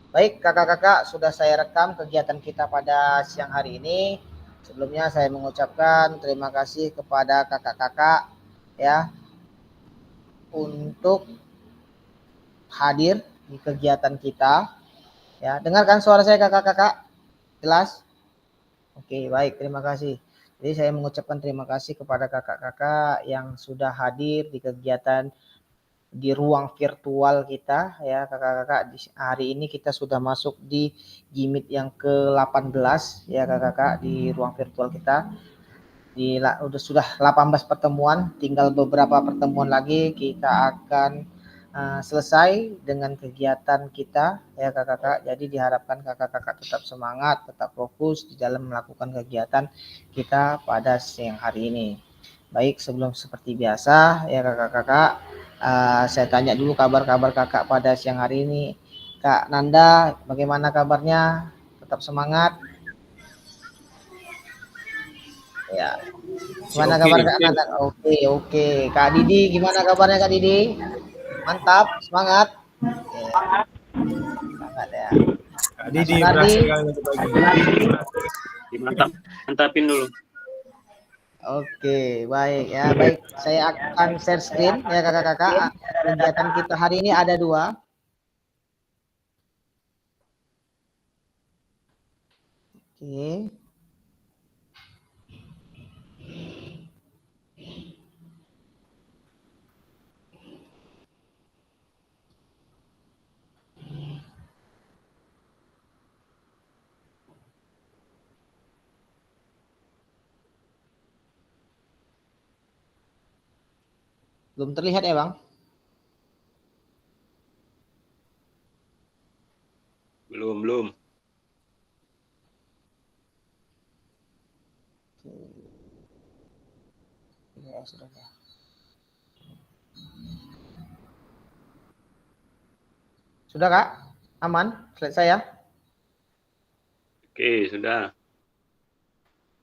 Baik, kakak-kakak, sudah saya rekam kegiatan kita pada siang hari ini. Sebelumnya saya mengucapkan terima kasih kepada kakak-kakak ya untuk hadir di kegiatan kita. Ya, dengarkan suara saya kakak-kakak? Jelas? Oke, baik, terima kasih. Jadi saya mengucapkan terima kasih kepada kakak-kakak yang sudah hadir di kegiatan di ruang virtual kita ya kakak-kakak. Hari ini kita sudah masuk di Jimit yang ke-18 ya kakak-kakak di ruang virtual kita. Sudah 18 pertemuan, tinggal beberapa pertemuan lagi kita akan selesai dengan kegiatan kita ya kakak-kakak. Jadi diharapkan kakak-kakak tetap semangat, tetap fokus di dalam melakukan kegiatan kita pada siang hari ini. Baik, sebelum seperti biasa ya kakak-kakak, saya tanya dulu kabar-kabar kakak pada siang hari ini. Kak Nanda, bagaimana kabarnya? Tetap semangat? Ya, Si gimana oke, kabar Kak oke. Nanda? Oke, oke. Kak Didi, gimana kabarnya Kak Didi? Mantap, semangat. Oke, semangat ya. Kak Kak Didi Sunardi, berhasil kali berbagi. Dimantap, mantapin dulu. oke, baik ya, baik. Saya akan share screen ya kakak-kakak. Kegiatan kita hari ini ada dua. Oke. Belum terlihat ya Bang? Belum. Ya, sudah. Sudah Kak? Aman slide saya? Oke, sudah.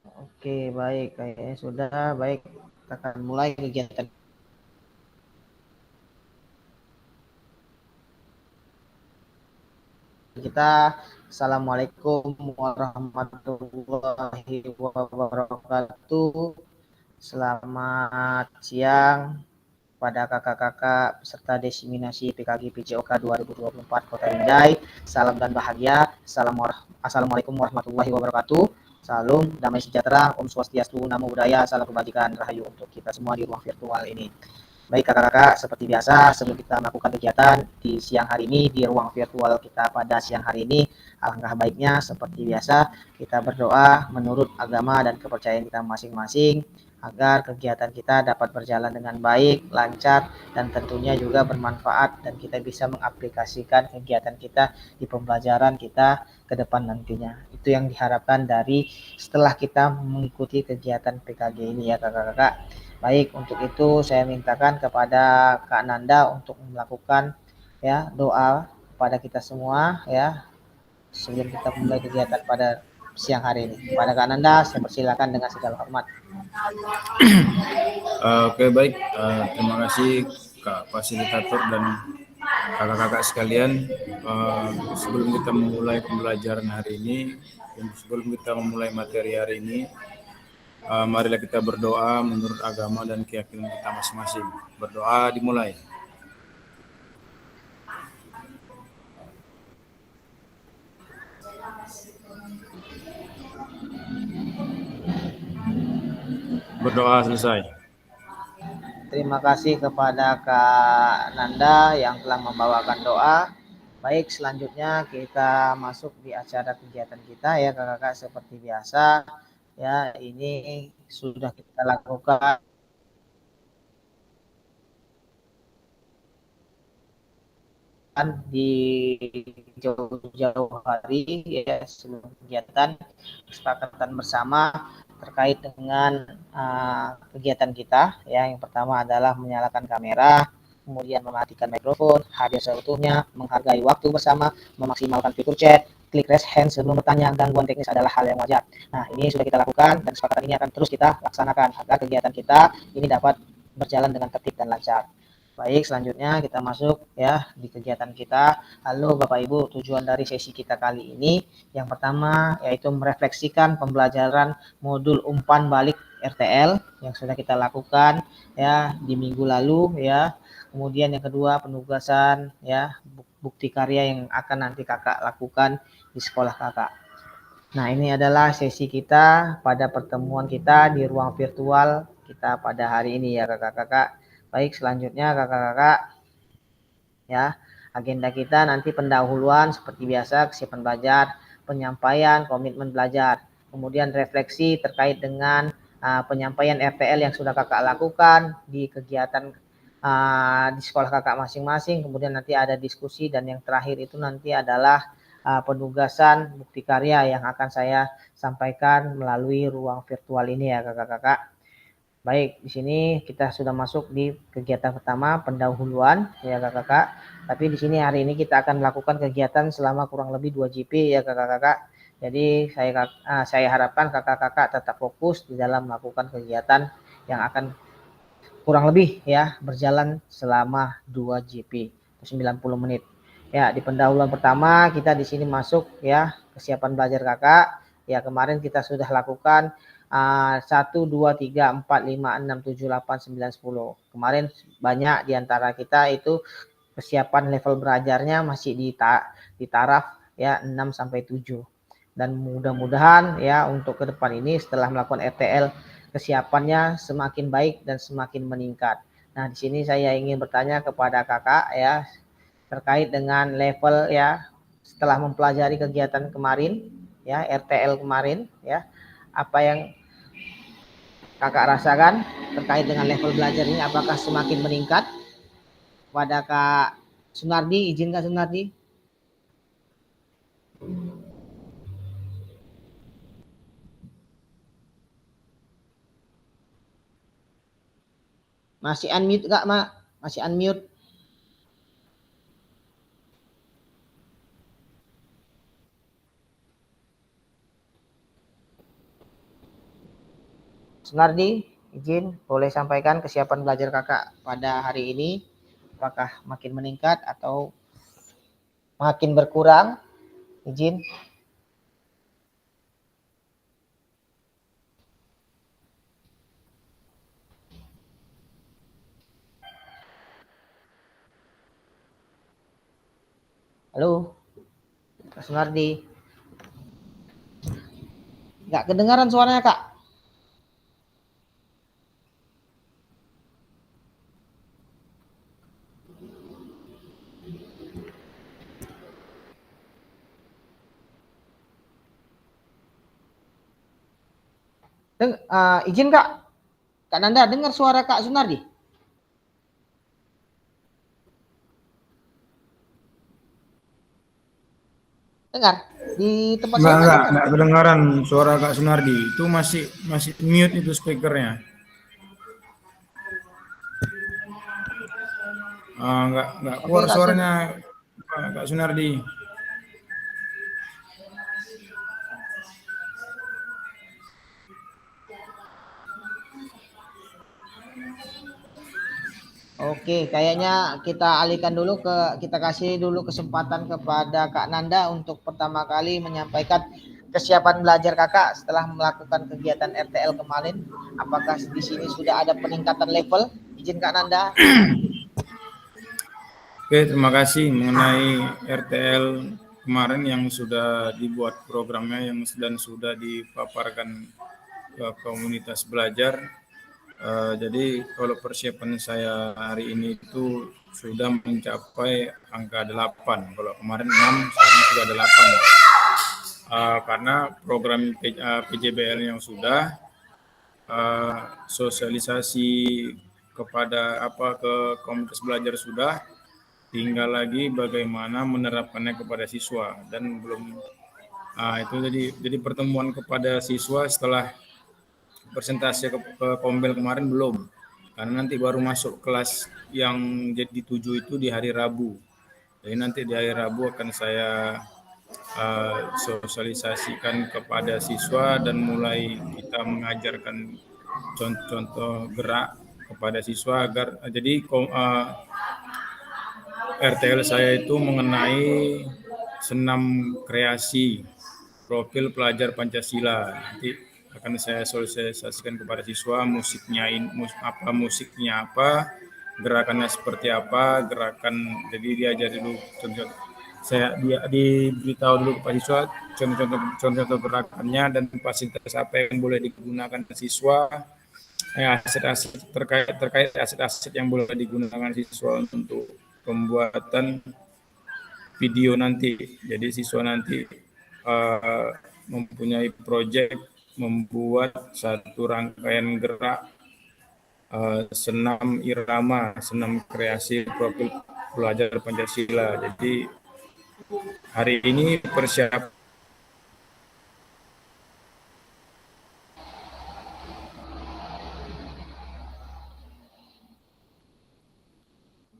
Oke, baik. Kayaknya sudah. Baik, kita akan mulai kegiatan kita. Assalamualaikum warahmatullahi wabarakatuh. Selamat siang pada kakak-kakak peserta desiminasi PKG PJOK 2024 Kota Binjai. Salam dan bahagia. Assalamualaikum warahmatullahi wabarakatuh. Salam damai sejahtera, Om Swastiastu, Namo Buddhaya, salam kebajikan, rahayu untuk kita semua di ruang virtual ini. Baik kakak-kakak, seperti biasa sebelum kita melakukan kegiatan di siang hari ini di ruang virtual kita pada siang hari ini, alangkah baiknya seperti biasa kita berdoa menurut agama dan kepercayaan kita masing-masing agar kegiatan kita dapat berjalan dengan baik, lancar, dan tentunya juga bermanfaat dan kita bisa mengaplikasikan kegiatan kita di pembelajaran kita ke depan nantinya. Itu yang diharapkan dari setelah kita mengikuti kegiatan PKG ini ya kakak-kakak. Baik, untuk itu saya mintakan kepada Kak Nanda untuk melakukan ya doa kepada kita semua ya sebelum kita mulai kegiatan pada siang hari ini. Kepada Kak Nanda, saya persilakan dengan segala hormat. Oke, baik. Terima kasih Kak Fasilitator dan kakak-kakak sekalian. Sebelum kita memulai pembelajaran hari ini, dan sebelum kita memulai materi hari ini, marilah kita berdoa menurut agama dan keyakinan kita masing-masing. Berdoa dimulai. Berdoa selesai. Terima kasih kepada Kak Nanda yang telah membawakan doa. Baik, selanjutnya kita masuk di acara kegiatan kita ya kakak-kakak seperti biasa. Ya, ini sudah kita lakukan di jauh-jauh hari ya sebelum kegiatan kesepakatan bersama terkait dengan kegiatan kita ya. Yang pertama adalah menyalakan kamera, kemudian mematikan mikrofon, hadir seutuhnya, menghargai waktu bersama, memaksimalkan fitur chat, klik raise hand sebelum bertanya. Gangguan teknis adalah hal yang wajar. Nah, ini sudah kita lakukan dan kesepakatan ini akan terus kita laksanakan agar kegiatan kita ini dapat berjalan dengan tertib dan lancar. Baik, selanjutnya kita masuk ya di kegiatan kita. Halo Bapak Ibu, tujuan dari sesi kita kali ini yang pertama yaitu merefleksikan pembelajaran modul umpan balik RTL yang sudah kita lakukan ya di minggu lalu ya. Kemudian yang kedua penugasan ya bukti karya yang akan nanti Kakak lakukan di sekolah Kakak. Nah, ini adalah sesi kita pada pertemuan kita di ruang virtual kita pada hari ini ya Kakak-kakak. Baik, selanjutnya kakak-kakak ya, agenda kita nanti pendahuluan seperti biasa, kesiapan belajar, penyampaian, komitmen belajar, kemudian refleksi terkait dengan penyampaian RTL yang sudah kakak lakukan di kegiatan di sekolah kakak masing-masing, kemudian nanti ada diskusi dan yang terakhir itu nanti adalah penugasan bukti karya yang akan saya sampaikan melalui ruang virtual ini ya kakak-kakak. Baik, di sini kita sudah masuk di kegiatan pertama pendahuluan ya kakak-kakak. Tapi di sini hari ini kita akan melakukan kegiatan selama kurang lebih 2 GP ya kakak-kakak. Jadi saya harapkan kakak-kakak tetap fokus di dalam melakukan kegiatan yang akan kurang lebih ya berjalan selama 2 GP 90 menit. Ya, di pendahuluan pertama kita di sini masuk ya kesiapan belajar kakak. Ya, kemarin kita sudah lakukan 1, 2, 3, 4, 5, 6, 7, 8, 9, 10. Kemarin banyak diantara kita itu kesiapan level belajarnya masih di taraf ya 6 sampai 7. Dan mudah-mudahan ya untuk ke depan ini setelah melakukan RTL kesiapannya semakin baik dan semakin meningkat. Nah, di sini saya ingin bertanya kepada kakak ya terkait dengan level ya setelah mempelajari kegiatan kemarin ya RTL kemarin ya apa yang kakak rasakan terkait dengan level belajar ini apakah semakin meningkat? Pada Kak Sunardi, izin Kak Sunardi. Masih unmute Kak, Mak? Masih unmute. Sunardi, izin boleh sampaikan kesiapan belajar kakak pada hari ini apakah makin meningkat atau makin berkurang? Izin. Halo, Kak Sunardi. Nggak kedengaran suaranya Kak. Izin Kak, Kak Nanda dengar suara Kak Sunardi? Dengar? Di tempat saya Enggak kedengaran suara Kak Sunardi. Itu masih mute itu speakernya. Enggak keluar suaranya Kak Sunardi. Oke, kayaknya kita alihkan dulu kita kasih dulu kesempatan kepada Kak Nanda untuk pertama kali menyampaikan kesiapan belajar kakak setelah melakukan kegiatan RTL kemarin. Apakah di sini sudah ada peningkatan level? Izin Kak Nanda. Oke, terima kasih mengenai RTL kemarin yang sudah dibuat programnya dan sudah dipaparkan ke komunitas belajar. Jadi kalau persiapan saya hari ini itu sudah mencapai angka 8. Kalau kemarin 6, sekarang sudah ada 8. Karena program PJBL yang sudah sosialisasi kepada ke komunitas belajar sudah, tinggal lagi bagaimana menerapkannya kepada siswa dan belum itu jadi pertemuan kepada siswa setelah presentasi ke Kombel kemarin belum, karena nanti baru masuk kelas yang jadi 7 itu di hari Rabu. Jadi nanti di hari Rabu akan saya sosialisasikan kepada siswa dan mulai kita mengajarkan contoh-contoh gerak kepada siswa agar RTL saya itu mengenai senam kreasi profil pelajar Pancasila. Nanti akan saya sosialisasikan kepada siswa musiknya apa, gerakannya seperti apa, jadi diajari dulu dia diberitahu dulu kepada siswa contoh-contoh gerakannya dan fasilitas apa yang boleh digunakan siswa, aset-aset terkait aset-aset yang boleh digunakan siswa untuk pembuatan video nanti. Jadi siswa nanti mempunyai proyek membuat satu rangkaian gerak senam irama, senam kreasi profil pelajar Pancasila. Jadi hari ini persiapan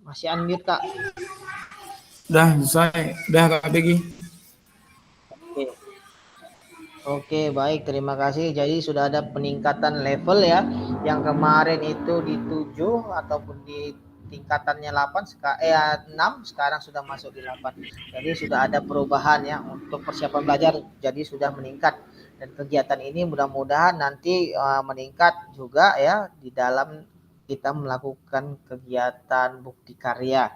Masih unmute Kak. Udah selesai, udah Kak Peggy. Oke, baik, terima kasih. Jadi sudah ada peningkatan level ya. Yang kemarin itu di 7 ataupun di tingkatannya 6, sekarang sudah masuk di 8. Jadi sudah ada perubahan ya untuk persiapan belajar, jadi sudah meningkat. Dan kegiatan ini mudah-mudahan nanti meningkat juga ya di dalam kita melakukan kegiatan bukti karya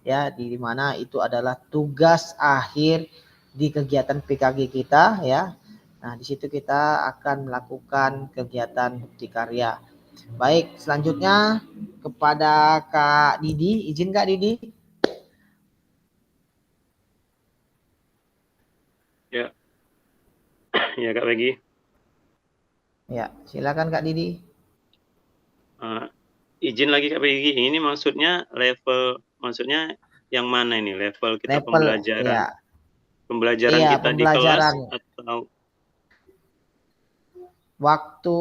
ya, di mana itu adalah tugas akhir di kegiatan PKG kita ya. Nah, di situ kita akan melakukan kegiatan bukti karya. Baik, selanjutnya kepada Kak Didi. Izin Kak Didi. Ya, ya Kak Peggy. Ya, silakan Kak Didi. Izin lagi Kak Peggy. Ini maksudnya yang mana ini? Level kita pembelajaran. Ya. Pembelajaran Iya, kita pembelajaran. di kelas atau waktu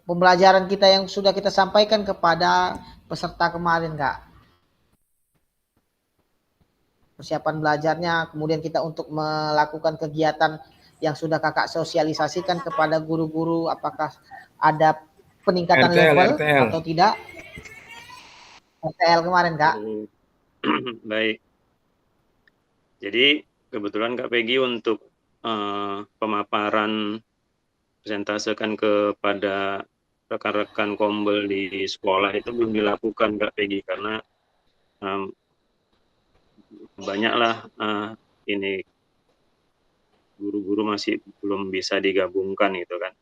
pembelajaran kita yang sudah kita sampaikan kepada peserta kemarin, Kak. Persiapan belajarnya, kemudian kita untuk melakukan kegiatan yang sudah Kakak sosialisasikan kepada guru-guru, apakah ada peningkatan level atau tidak? RTL kemarin, Kak. Baik. Jadi kebetulan Kak Peggy untuk pemaparan presentasekan kepada rekan-rekan kombel di sekolah itu belum dilakukan Kak Peggy karena banyaklah ini guru-guru masih belum bisa digabungkan gitu kan.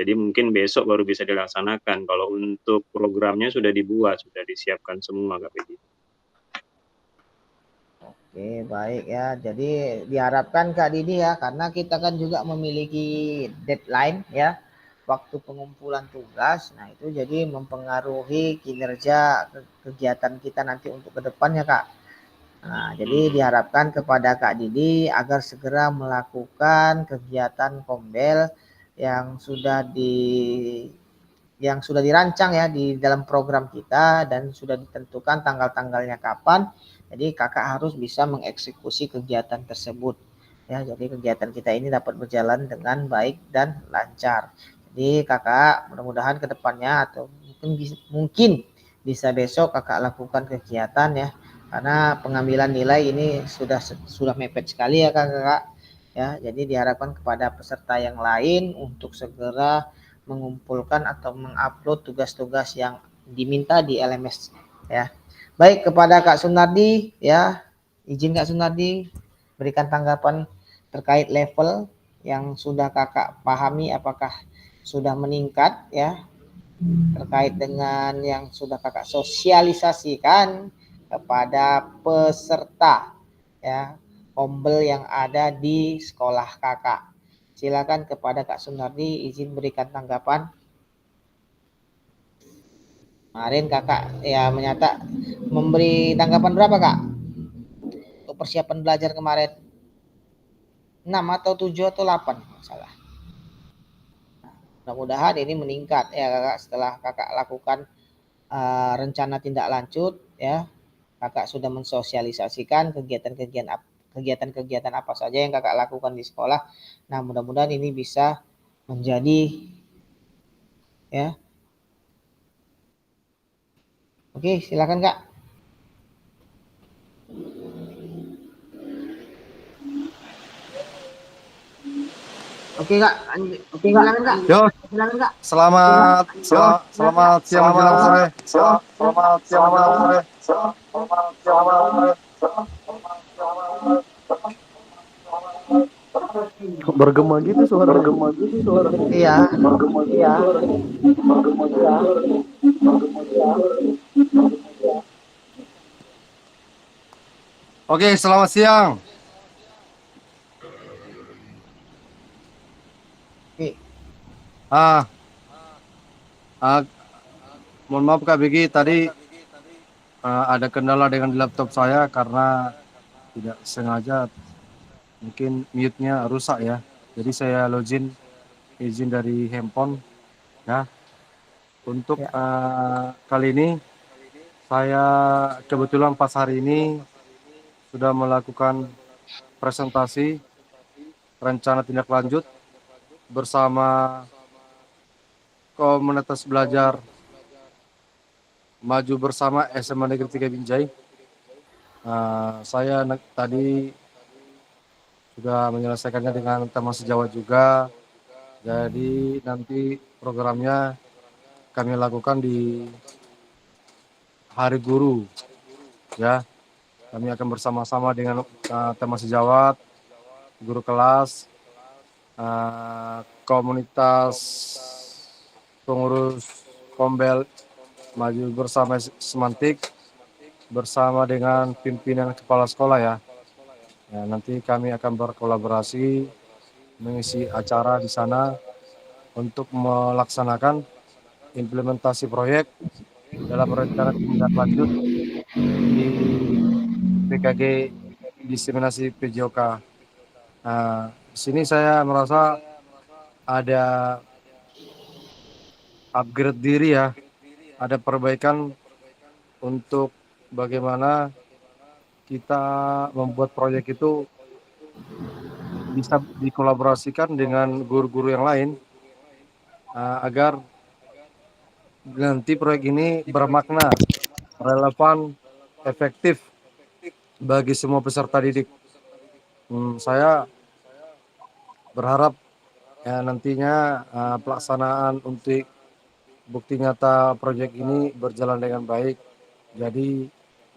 Jadi mungkin besok baru bisa dilaksanakan. Kalau untuk programnya sudah dibuat, sudah disiapkan semua Kak Peggy. Oke, baik ya. Jadi diharapkan Kak Didi ya, karena kita kan juga memiliki deadline ya, waktu pengumpulan tugas. Nah, itu jadi mempengaruhi kinerja kegiatan kita nanti untuk ke depannya, Kak. Nah, jadi diharapkan kepada Kak Didi agar segera melakukan kegiatan kombel yang sudah dirancang ya di dalam program kita dan sudah ditentukan tanggal-tanggalnya kapan. Jadi kakak harus bisa mengeksekusi kegiatan tersebut. Ya, jadi kegiatan kita ini dapat berjalan dengan baik dan lancar. Jadi kakak mudah-mudahan ke depannya atau mungkin bisa besok kakak lakukan kegiatan ya. Karena pengambilan nilai ini sudah mepet sekali ya kakak. Ya, jadi diharapkan kepada peserta yang lain untuk segera mengumpulkan atau mengupload tugas-tugas yang diminta di LMS ya. Baik, kepada Kak Sunardi ya, izin Kak Sunardi berikan tanggapan terkait level yang sudah Kakak pahami, apakah sudah meningkat ya, terkait dengan yang sudah Kakak sosialisasikan kepada peserta ya, kombel yang ada di sekolah Kakak. Silakan kepada Kak Sunardi izin berikan tanggapan. Kemarin kakak ya memberi tanggapan berapa kak untuk persiapan belajar kemarin? 6 atau 7 atau 8 salah. Mudah-mudahan ini meningkat ya kakak setelah kakak lakukan rencana tindak lanjut ya. Kakak sudah mensosialisasikan kegiatan-kegiatan apa saja yang kakak lakukan di sekolah. Nah, mudah-mudahan ini bisa menjadi ya Oke, silakan Kak. Oke Kak, silakan Kak. Yo, Silakan Kak. selamat siang menjelang sore. Kok bergema gitu suaranya? Iya. Oke, selamat siang. Oke. Ah, ah, mohon maaf Kak Begi, tadi ada kendala dengan laptop saya karena tidak sengaja mungkin mute-nya rusak ya. Jadi saya login izin dari handphone ya. Untuk Ya. kali ini saya kebetulan pas hari ini sudah melakukan presentasi rencana tindak lanjut bersama komunitas belajar maju bersama SMA Negeri 3 Binjai. Saya tadi sudah menyelesaikannya dengan teman sejawat juga. Jadi nanti programnya kami lakukan di Hari Guru ya. Kami akan bersama-sama dengan teman sejawat, guru kelas, komunitas pengurus Kombel Maju Bersama Semantik bersama dengan pimpinan kepala sekolah ya. Nanti kami akan berkolaborasi mengisi acara di sana untuk melaksanakan implementasi proyek dalam rencana tindak lanjut di PKG diseminasi PJOK. Di sini saya merasa ada upgrade diri ya, ada perbaikan untuk bagaimana kita membuat proyek itu bisa dikolaborasikan dengan guru-guru yang lain agar nanti proyek ini bermakna, relevan, efektif bagi semua peserta didik. Saya berharap ya nantinya pelaksanaan untuk bukti nyata proyek ini berjalan dengan baik. Jadi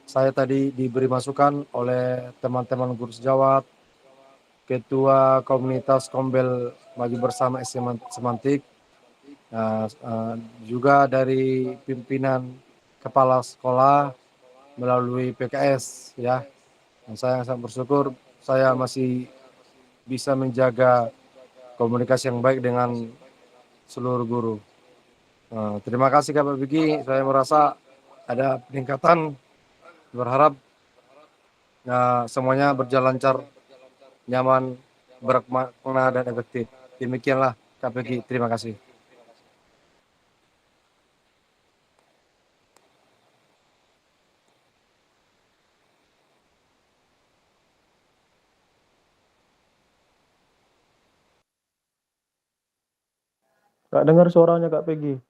saya tadi diberi masukan oleh teman-teman guru sejawat, ketua komunitas Kombel Maju Bersama Semantik, juga dari pimpinan kepala sekolah melalui PKS ya. Dan saya sangat bersyukur saya masih bisa menjaga komunikasi yang baik dengan seluruh guru. Terima kasih Kak Bigi, saya merasa ada peningkatan, berharap semuanya berjalan lancar, nyaman, bermakna dan efektif. Demikianlah Kak Bigi, terima kasih. Kak dengar suaranya Kak Peggy.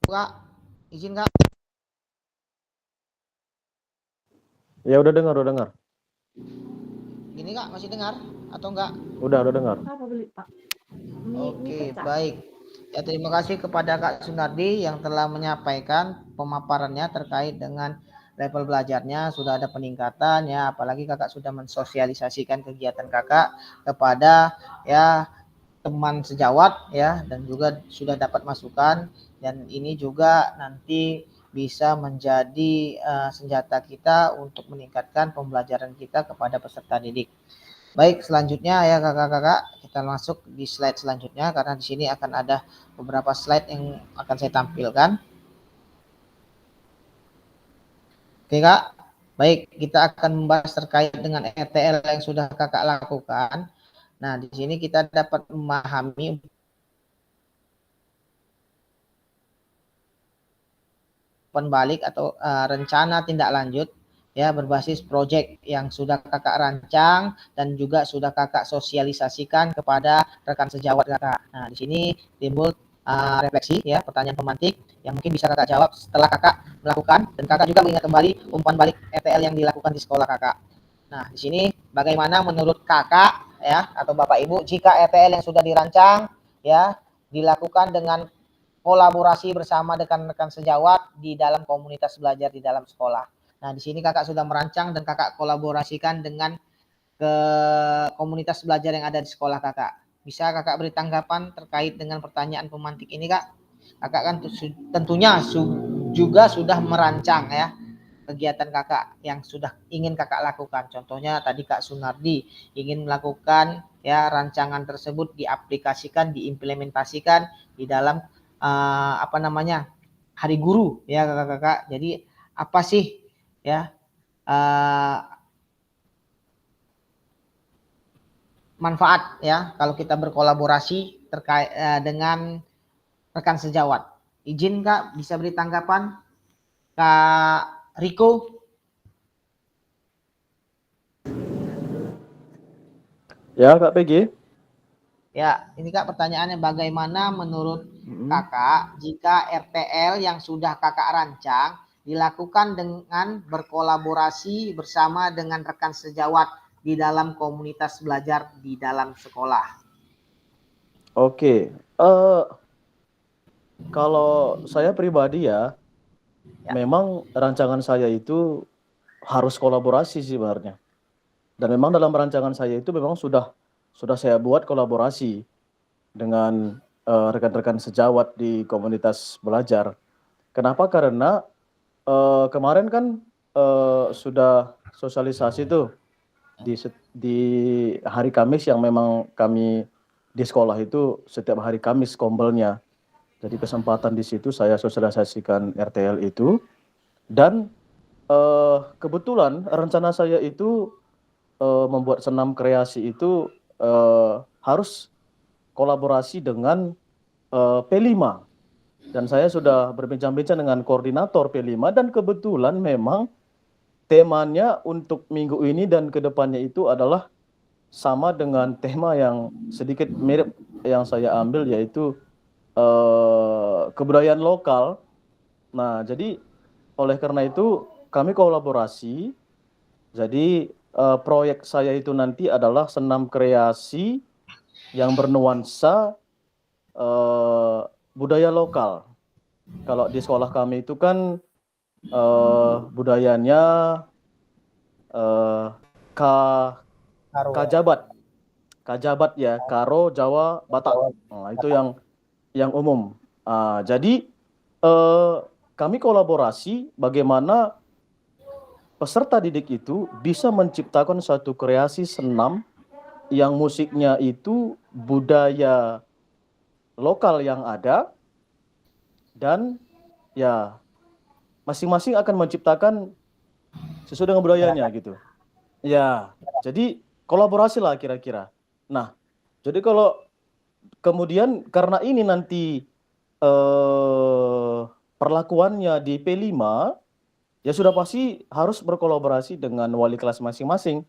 Kak, izin Kak. Ya udah dengar, udah dengar. Gini Kak, masih dengar atau enggak? Udah dengar. Oke, baik. Ya, terima kasih kepada Kak Sunardi yang telah menyampaikan pemaparannya terkait dengan level belajarnya sudah ada peningkatan ya, apalagi Kakak sudah mensosialisasikan kegiatan Kakak kepada ya teman sejawat ya dan juga sudah dapat masukan dan ini juga nanti bisa menjadi senjata kita untuk meningkatkan pembelajaran kita kepada peserta didik. Baik, selanjutnya ya kakak-kakak, kita masuk di slide selanjutnya karena di sini akan ada beberapa slide yang akan saya tampilkan. Oke kak, baik, kita akan membahas terkait dengan RTL yang sudah kakak lakukan. Nah, di sini kita dapat memahami balik atau rencana tindak lanjut ya berbasis proyek yang sudah kakak rancang dan juga sudah kakak sosialisasikan kepada rekan sejawat kakak. Nah, di sini timbul refleksi ya, pertanyaan pemantik yang mungkin bisa kakak jawab setelah kakak melakukan, dan kakak juga mengingat kembali umpan balik RTL yang dilakukan di sekolah kakak. Nah, di sini bagaimana menurut kakak ya atau Bapak Ibu jika RTL yang sudah dirancang ya dilakukan dengan kolaborasi bersama rekan-rekan sejawat di dalam komunitas belajar di dalam sekolah. Nah, di sini kakak sudah merancang dan kakak kolaborasikan dengan ke komunitas belajar yang ada di sekolah kakak. Bisa kakak beri tanggapan terkait dengan pertanyaan pemantik ini kak? Kakak kan tentunya juga sudah merancang ya kegiatan kakak yang sudah ingin kakak lakukan. Contohnya tadi Kak Sunardi ingin melakukan ya rancangan tersebut diaplikasikan, diimplementasikan di dalam Hari Guru ya kakak-kakak. Jadi apa sih ya manfaat ya kalau kita berkolaborasi terkait dengan rekan sejawat? Izin Kak, bisa beri tanggapan Kak Riko? Ya, Kak PG. Ya, ini Kak pertanyaannya, bagaimana menurut kakak jika RTL yang sudah kakak rancang dilakukan dengan berkolaborasi bersama dengan rekan sejawat di dalam komunitas belajar di dalam sekolah? Oke. Kalau saya pribadi ya, memang rancangan saya itu harus kolaborasi sih sebenarnya. Dan memang dalam rancangan saya itu memang sudah saya buat kolaborasi dengan rekan-rekan sejawat di komunitas belajar. Kenapa? Karena kemarin kan sudah sosialisasi tuh di hari Kamis yang memang kami di sekolah itu setiap hari Kamis kombelnya. Jadi kesempatan di situ saya sosialisasikan RTL itu, dan kebetulan rencana saya itu membuat senam kreasi itu harus kolaborasi dengan P5, dan saya sudah berbincang-bincang dengan koordinator P5, dan kebetulan memang temanya untuk minggu ini dan kedepannya itu adalah sama dengan tema yang sedikit mirip yang saya ambil, yaitu kebudayaan lokal. Nah, jadi oleh karena itu kami kolaborasi. Jadi proyek saya itu nanti adalah senam kreasi yang bernuansa budaya lokal. Kalau di sekolah kami itu kan budayanya Kajabat ya, Karo, Jawa, Batak. Nah, itu yang umum. Jadi kami kolaborasi bagaimana peserta didik itu bisa menciptakan satu kreasi senam yang musiknya itu budaya lokal yang ada, dan ya masing-masing akan menciptakan sesuai dengan budayanya gitu. Ya, jadi kolaborasi lah kira-kira. Nah, jadi kalau kemudian karena ini nanti perlakuannya di P5, ya sudah pasti harus berkolaborasi dengan wali kelas masing-masing.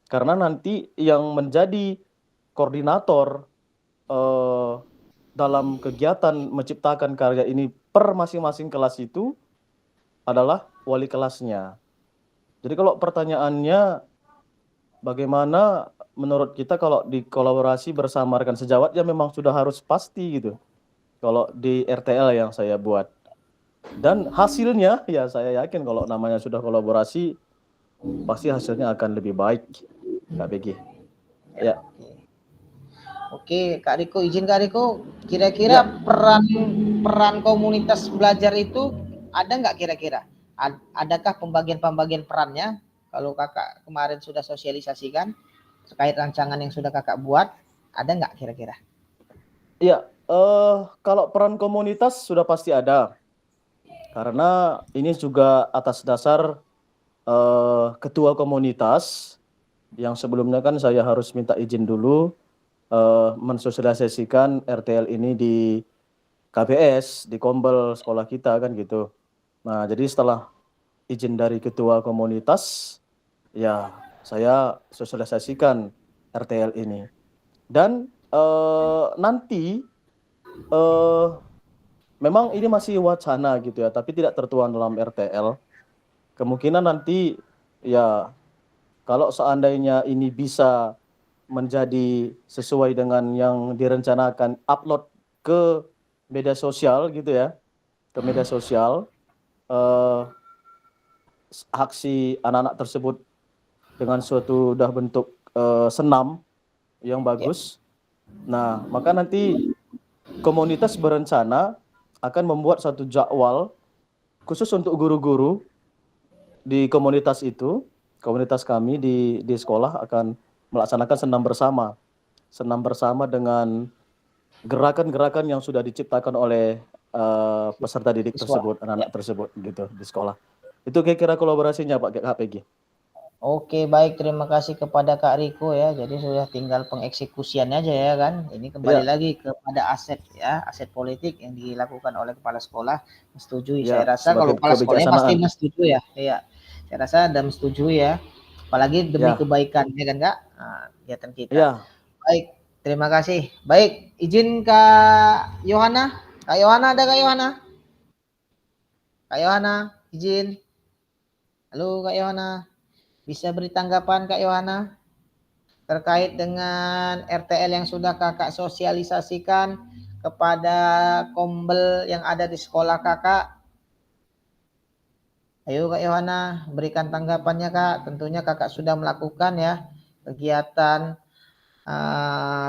Karena nanti yang menjadi koordinator dalam kegiatan menciptakan karya ini per masing-masing kelas itu adalah wali kelasnya. Jadi kalau pertanyaannya bagaimana menurut kita kalau dikolaborasi bersama rekan sejawat, ya memang sudah harus pasti gitu. Kalau di RTL yang saya buat. Dan hasilnya ya saya yakin kalau namanya sudah kolaborasi pasti hasilnya akan lebih baik, Kak Begi. Ya. Oke, Kak Riko, izin Kak Riko, kira-kira peran komunitas belajar itu ada nggak kira-kira? Adakah pembagian perannya? Kalau kakak kemarin sudah sosialisasikan terkait rancangan yang sudah kakak buat, ada nggak kira-kira? Iya, kalau peran komunitas sudah pasti ada. Karena ini juga atas dasar ketua komunitas yang sebelumnya kan saya harus minta izin dulu mensosialisasikan RTL ini di KBS, di Kombel sekolah kita kan gitu. Nah, jadi setelah izin dari ketua komunitas, ya saya sosialisasikan RTL ini. Dan nanti memang ini masih wacana gitu ya, tapi tidak tertuang dalam RTL. Kemungkinan nanti ya kalau seandainya ini bisa menjadi sesuai dengan yang direncanakan upload ke media sosial gitu ya, ke media sosial, aksi anak-anak tersebut dengan suatu udah bentuk senam yang bagus. Nah, maka nanti komunitas berencana akan membuat satu jadwal khusus untuk guru-guru di komunitas itu. Komunitas kami di sekolah akan melaksanakan senam bersama dengan gerakan-gerakan yang sudah diciptakan oleh peserta didik tersebut, anak-anak tersebut gitu di sekolah. Itu kira-kira kolaborasinya Pak KPG. Oke, baik, terima kasih kepada Kak Riko ya. Jadi sudah tinggal pengeksekusiannya aja ya kan. Ini kembali lagi kepada aset ya, aset politik yang dilakukan oleh kepala sekolah. Menyetujui. Saya rasa kalau kepala sekolahnya pasti menyetujui ya. Iya. Saya rasa dan menyetujui ya. Apalagi demi kebaikan ya kan Kak. Nah, kegiatan kita. Ya. Baik, terima kasih. Baik, izin Kak Yohana. Kak Yohana, ada Kak Yohana? Kak Yohana, izin. Halo Kak Yohana. Bisa beri tanggapan Kak Yohana terkait dengan RTL yang sudah kakak sosialisasikan kepada Kombel yang ada di sekolah kakak? Ayo Kak Yohana, berikan tanggapannya Kak. Tentunya kakak sudah melakukan ya kegiatan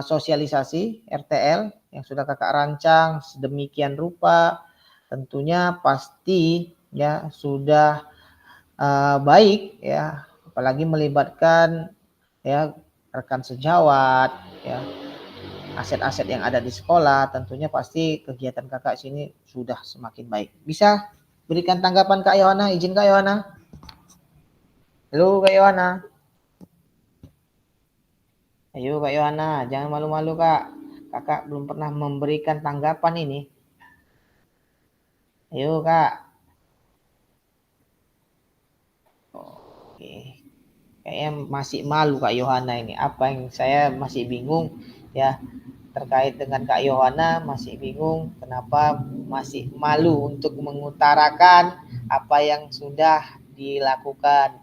sosialisasi RTL yang sudah kakak rancang sedemikian rupa. Tentunya pasti ya sudah baik ya, apalagi melibatkan ya rekan sejawat ya, aset-aset yang ada di sekolah. Tentunya pasti kegiatan kakak sini sudah semakin baik. Bisa berikan tanggapan Kak Yohana, izin Kak Yohana. Halo Kak Yohana. Ayo Kak Yohana, jangan malu-malu Kak. Kakak belum pernah memberikan tanggapan ini. Ayo Kak. Oke. Kayaknya masih malu Kak Yohana ini. Apa yang saya masih bingung ya terkait dengan Kak Yohana, masih bingung kenapa masih malu untuk mengutarakan apa yang sudah dilakukan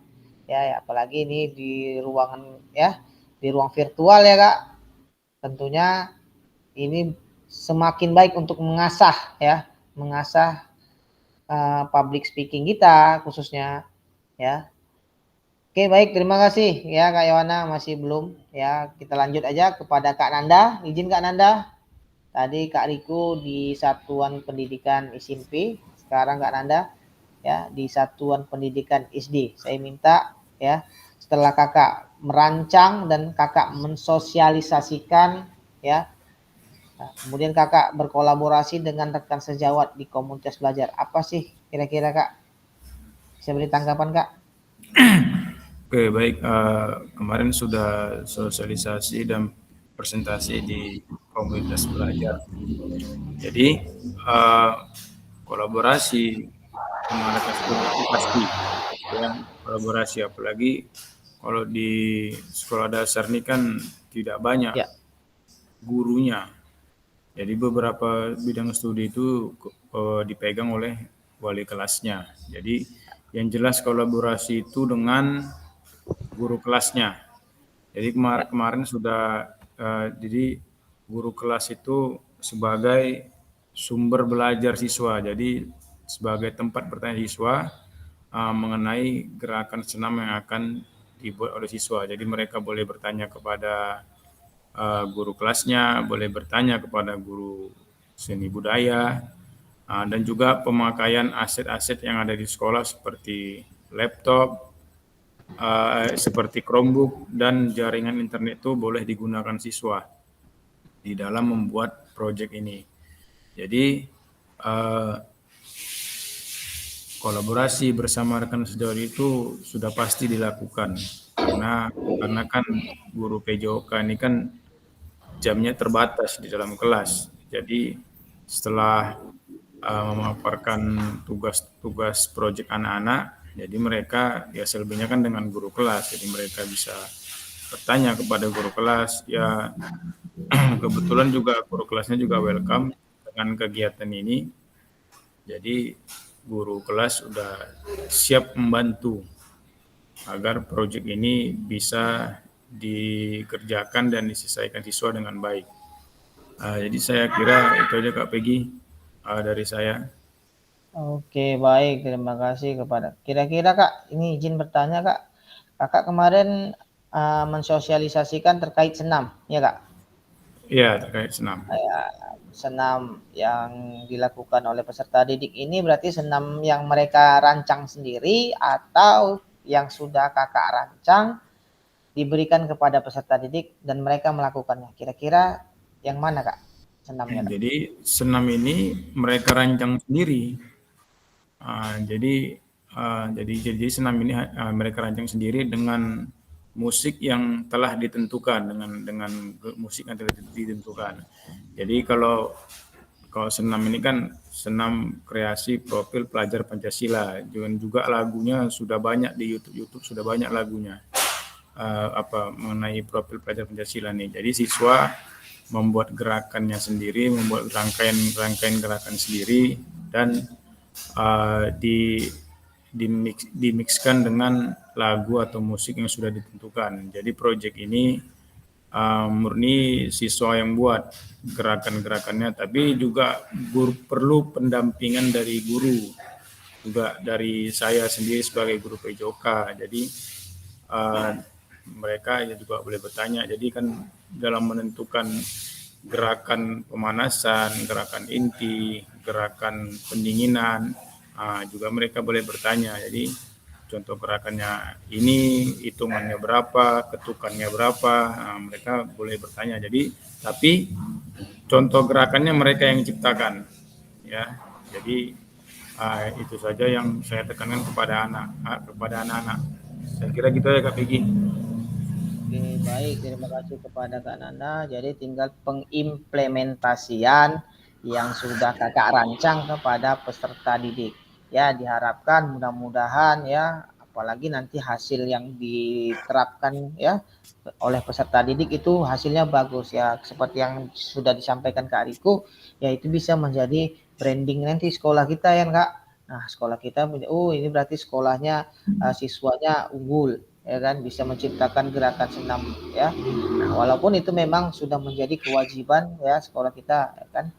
ya, apalagi ini di ruangan ya, di ruang virtual ya Kak. Tentunya ini semakin baik untuk mengasah ya, mengasah public speaking kita khususnya ya. Oke, baik, terima kasih ya Kak Yohana, masih belum ya, kita lanjut aja kepada Kak Nanda. Izin Kak Nanda. Tadi Kak Riko di Satuan Pendidikan SMP, sekarang Kak Nanda ya di Satuan Pendidikan SD. Saya minta ya setelah Kakak merancang dan Kakak mensosialisasikan ya, nah, kemudian Kakak berkolaborasi dengan rekan sejawat di komunitas belajar. Apa sih kira-kira Kak? Bisa beri tanggapan Kak? Oke, baik. Kemarin sudah sosialisasi dan presentasi di komunitas belajar. Jadi kolaborasi dengan rekan sekolah itu pasti ya, kolaborasi, apalagi kalau di sekolah dasar ini kan tidak banyak gurunya. Jadi beberapa bidang studi itu dipegang oleh wali kelasnya. Jadi yang jelas kolaborasi itu dengan guru kelasnya. Jadi kemarin sudah jadi guru kelas itu sebagai sumber belajar siswa. Jadi sebagai tempat bertanya siswa mengenai gerakan senam yang akan dibuat oleh siswa. Jadi mereka boleh bertanya kepada guru kelasnya, boleh bertanya kepada guru seni budaya, Dan juga pemakaian aset-aset yang ada di sekolah seperti laptop, seperti Chromebook dan jaringan internet itu boleh digunakan siswa di dalam membuat proyek ini. Jadi kolaborasi bersama rekan sejauh itu sudah pasti dilakukan karena kan guru PJOK ini kan jamnya terbatas di dalam kelas. Jadi setelah memaparkan tugas-tugas proyek anak-anak, jadi mereka ya selebihnya kan dengan guru kelas, jadi mereka bisa bertanya kepada guru kelas. Ya kebetulan juga guru kelasnya juga welcome dengan kegiatan ini, jadi guru kelas sudah siap membantu agar proyek ini bisa dikerjakan dan diselesaikan siswa dengan baik. Jadi saya kira itu aja Kak Peggy dari saya. Oke, baik. Terima kasih kepada. Kira-kira Kak, ini izin bertanya Kak. Kakak kemarin mensosialisasikan terkait senam, ya Kak? Iya, terkait senam. Senam yang dilakukan oleh peserta didik ini berarti senam yang mereka rancang sendiri atau yang sudah Kakak rancang diberikan kepada peserta didik dan mereka melakukannya. Kira-kira yang mana Kak senamnya? Kak? Jadi senam ini mereka rancang sendiri. Jadi senam ini mereka rancang sendiri dengan musik yang telah ditentukan, dengan musik yang telah ditentukan. Jadi kalau senam ini kan senam kreasi profil pelajar Pancasila, juga lagunya sudah banyak di YouTube sudah banyak lagunya mengenai profil pelajar Pancasila nih. Jadi siswa membuat gerakannya sendiri, membuat rangkaian gerakan sendiri dan dimixkan dengan lagu atau musik yang sudah ditentukan. Jadi proyek ini murni siswa yang buat gerakan-gerakannya, tapi juga perlu pendampingan dari guru, juga dari saya sendiri sebagai guru PJOK. Jadi mereka ya juga boleh bertanya. Jadi kan dalam menentukan gerakan pemanasan, gerakan inti, gerakan pendinginan, juga mereka boleh bertanya. Jadi contoh gerakannya ini, hitungannya berapa, ketukannya berapa, mereka boleh bertanya. Jadi tapi contoh gerakannya mereka yang ciptakan, ya. Jadi itu saja yang saya tekankan kepada anak-anak. Saya kira gitu ya Kak Peggy. Oke, baik. Terima kasih kepada Kak Nanda. Jadi tinggal pengimplementasian yang sudah Kakak rancang kepada peserta didik. Ya, diharapkan mudah-mudahan ya, apalagi nanti hasil yang diterapkan ya oleh peserta didik itu hasilnya bagus ya. Seperti yang sudah disampaikan Kak Riko, ya itu bisa menjadi branding nanti sekolah kita ya Kak. Nah, sekolah kita, ini berarti sekolahnya siswanya unggul. Ya kan, bisa menciptakan gerakan senam ya. Nah, walaupun itu memang sudah menjadi kewajiban ya sekolah kita ya kan.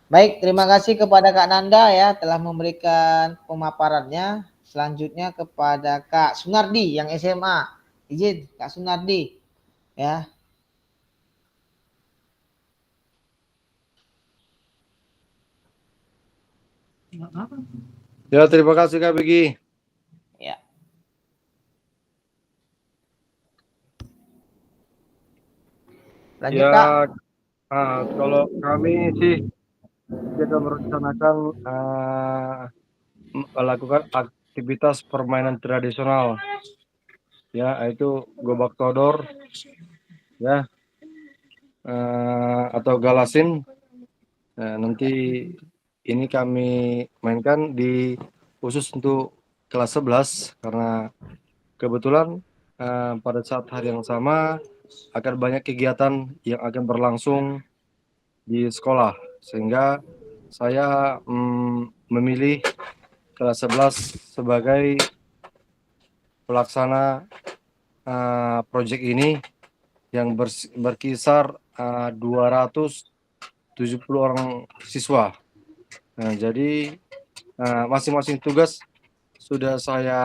Baik, terima kasih kepada Kak Nanda ya telah memberikan pemaparannya. Selanjutnya kepada Kak Sunardi yang SMA. Izin Kak Sunardi ya. Ya, terima kasih Kak Begi. Ya. Lanjut Ya, Kak. kalau kami sih kita merencanakan melakukan aktivitas permainan tradisional, ya, yaitu gobak todor, ya, atau galasin. Nah, nanti ini kami mainkan di khusus untuk kelas 11 karena kebetulan pada saat hari yang sama akan banyak kegiatan yang akan berlangsung di sekolah, sehingga saya memilih kelas 11 sebagai pelaksana proyek ini yang berkisar 270 orang siswa. Nah, jadi masing-masing tugas sudah saya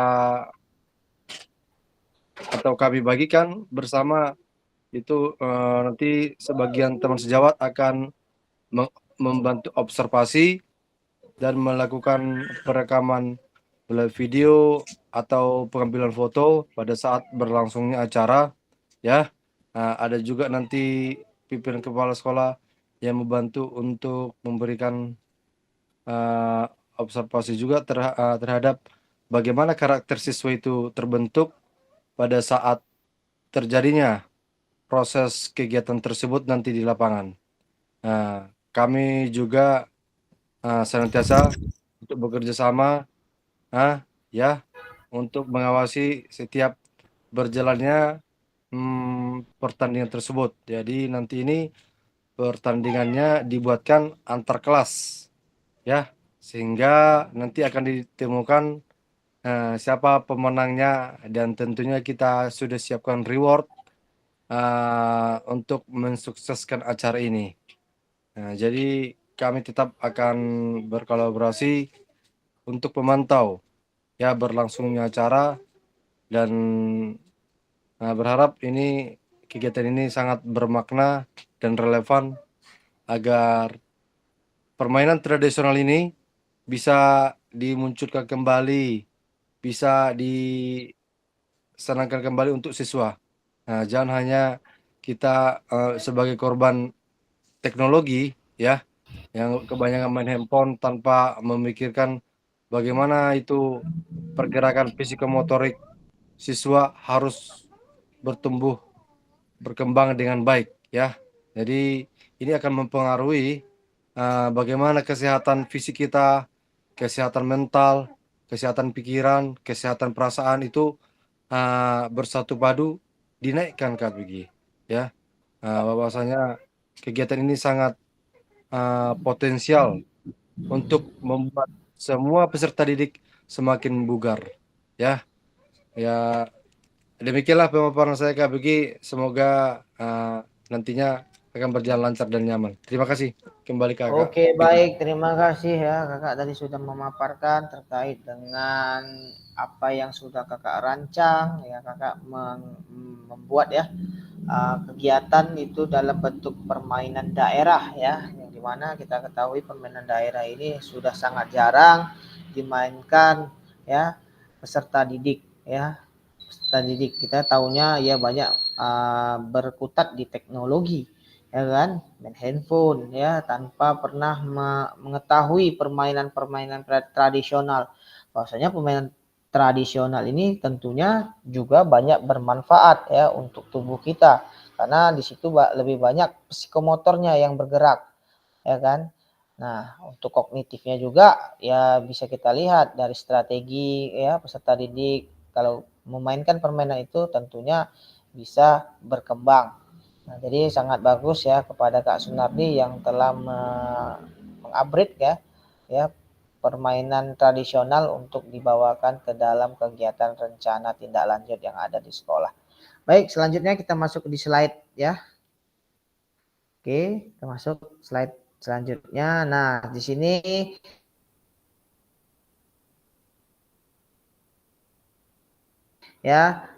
atau kami bagikan bersama. Itu nanti sebagian teman sejawat akan membantu observasi dan melakukan perekaman live video atau pengambilan foto pada saat berlangsungnya acara, ya. Ada juga nanti pimpinan kepala sekolah yang membantu untuk memberikan uh, observasi juga terhadap bagaimana karakter siswa itu terbentuk pada saat terjadinya proses kegiatan tersebut nanti di lapangan. Kami juga senantiasa untuk bekerja sama, ya, untuk mengawasi setiap berjalannya pertandingan tersebut. Jadi nanti ini pertandingannya dibuatkan antar kelas, ya, sehingga nanti akan ditemukan siapa pemenangnya dan tentunya kita sudah siapkan reward untuk mensukseskan acara ini. Jadi kami tetap akan berkolaborasi untuk memantau ya berlangsungnya acara dan berharap ini kegiatan ini sangat bermakna dan relevan agar permainan tradisional ini bisa dimunculkan kembali, bisa disenangkan kembali untuk siswa. Jangan hanya kita sebagai korban teknologi ya, yang kebanyakan main handphone tanpa memikirkan bagaimana itu pergerakan psikomotorik siswa harus bertumbuh berkembang dengan baik ya. Jadi ini akan mempengaruhi bagaimana kesehatan fisik kita, kesehatan mental, kesehatan pikiran, kesehatan perasaan itu bersatu padu dinaikkan Kak Bigi ya. Bahwasanya kegiatan ini sangat potensial untuk membuat semua peserta didik semakin bugar ya. Ya, demikianlah pemaparan saya Kak Bigi. Semoga nantinya akan berjalan lancar dan nyaman. Terima kasih. Kembali ke Kak Oke, Bigi. baik. Terima kasih ya Kakak tadi sudah memaparkan terkait dengan apa yang sudah Kakak rancang ya. Kakak membuat ya kegiatan itu dalam bentuk permainan daerah ya, yang dimana kita ketahui permainan daerah ini sudah sangat jarang dimainkan ya peserta didik ya. Peserta didik kita tahunya ya banyak berkutat di teknologi ya kan, main handphone ya tanpa pernah mengetahui permainan-permainan tradisional. Bahwasanya permainan tradisional ini tentunya juga banyak bermanfaat ya untuk tubuh kita karena di situ lebih banyak psikomotornya yang bergerak ya kan. Nah, untuk kognitifnya juga ya bisa kita lihat dari strategi ya peserta didik kalau memainkan permainan itu tentunya bisa berkembang. Nah, jadi sangat bagus ya kepada Kak Sunardi yang telah mengupgrade ya permainan tradisional untuk dibawakan ke dalam kegiatan rencana tindak lanjut yang ada di sekolah. Baik, selanjutnya kita masuk di slide ya. Oke, kita masuk slide selanjutnya. Nah, di sini ya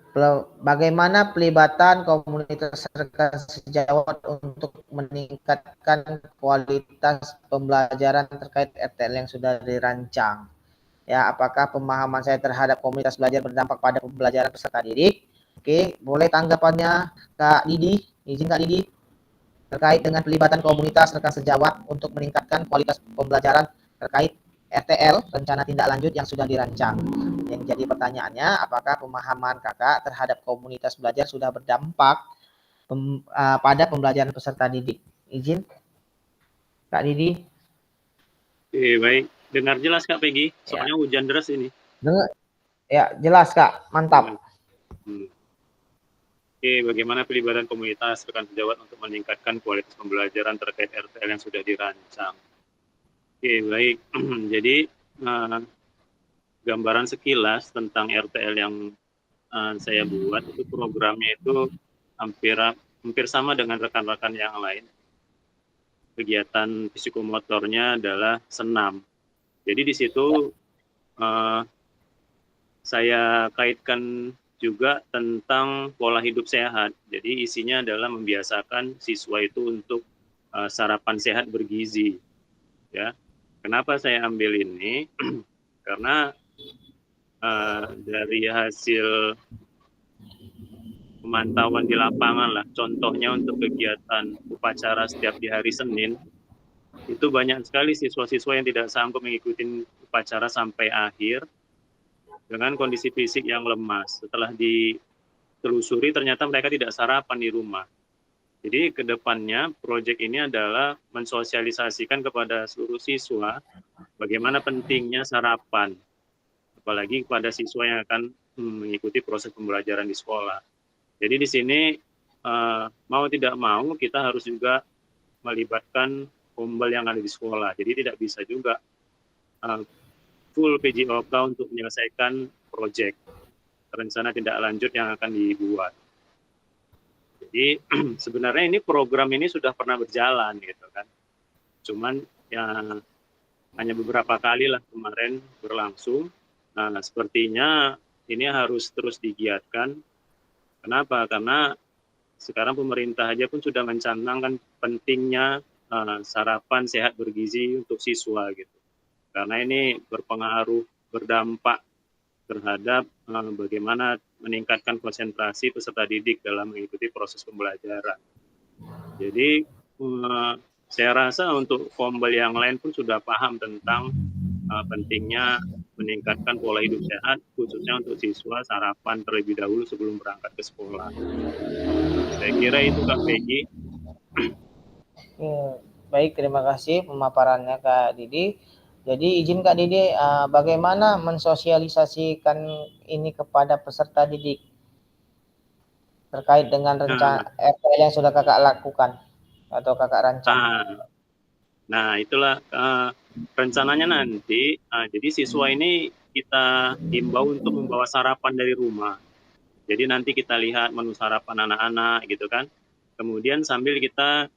bagaimana pelibatan komunitas rekan sejawat untuk meningkatkan kualitas pembelajaran terkait RTL yang sudah dirancang. Ya, apakah pemahaman saya terhadap komunitas belajar berdampak pada pembelajaran peserta didik? Oke, boleh tanggapannya Kak Didi? Izin Kak Didi terkait dengan pelibatan komunitas rekan sejawat untuk meningkatkan kualitas pembelajaran terkait RTL, rencana tindak lanjut yang sudah dirancang. Yang jadi pertanyaannya, apakah pemahaman kakak terhadap komunitas belajar sudah berdampak pada pembelajaran peserta didik? Izin, Kak Didi. Oke, baik. Dengar jelas Kak Peggy? Soalnya hujan deras ini. Dengar? Ya, jelas Kak. Mantap. Oke, bagaimana pelibatan komunitas rekan sejawat untuk meningkatkan kualitas pembelajaran terkait RTL yang sudah dirancang? Oke, baik. Jadi, gambaran sekilas tentang RTL yang saya buat itu programnya itu hampir sama dengan rekan-rekan yang lain. Kegiatan psikomotornya adalah senam. Jadi di situ saya kaitkan juga tentang pola hidup sehat. Jadi isinya adalah membiasakan siswa itu untuk sarapan sehat bergizi, ya. Kenapa saya ambil ini? Karena dari hasil pemantauan di lapangan lah, contohnya untuk kegiatan upacara setiap di hari Senin, itu banyak sekali siswa-siswa yang tidak sanggup mengikuti upacara sampai akhir dengan kondisi fisik yang lemas. Setelah ditelusuri ternyata mereka tidak sarapan di rumah. Jadi ke depannya proyek ini adalah mensosialisasikan kepada seluruh siswa bagaimana pentingnya sarapan, apalagi kepada siswa yang akan mengikuti proses pembelajaran di sekolah. Jadi di sini mau tidak mau kita harus juga melibatkan ombel yang ada di sekolah. Jadi tidak bisa juga full PJOK untuk menyelesaikan proyek rencana tindak lanjut yang akan dibuat. Jadi sebenarnya ini program ini sudah pernah berjalan gitu kan. Cuman ya hanya beberapa kali lah kemarin berlangsung. Nah, sepertinya ini harus terus digiatkan. Kenapa? Karena sekarang pemerintah aja pun sudah mencanangkan pentingnya sarapan sehat bergizi untuk siswa gitu. Karena ini berpengaruh, berdampak terhadap bagaimana meningkatkan konsentrasi peserta didik dalam mengikuti proses pembelajaran. Jadi saya rasa untuk kombel yang lain pun sudah paham tentang pentingnya meningkatkan pola hidup sehat, khususnya untuk siswa sarapan terlebih dahulu sebelum berangkat ke sekolah. Saya kira itu Kak Peggy. Baik, terima kasih pemaparannya Kak Didi. Jadi izin Kak Didi, bagaimana mensosialisasikan ini kepada peserta didik terkait dengan rencana RPL yang sudah Kakak lakukan atau Kakak rancang? Nah, itulah rencananya nanti. Jadi siswa ini kita himbau untuk membawa sarapan dari rumah. Jadi nanti kita lihat menu sarapan anak-anak gitu kan. Kemudian sambil kita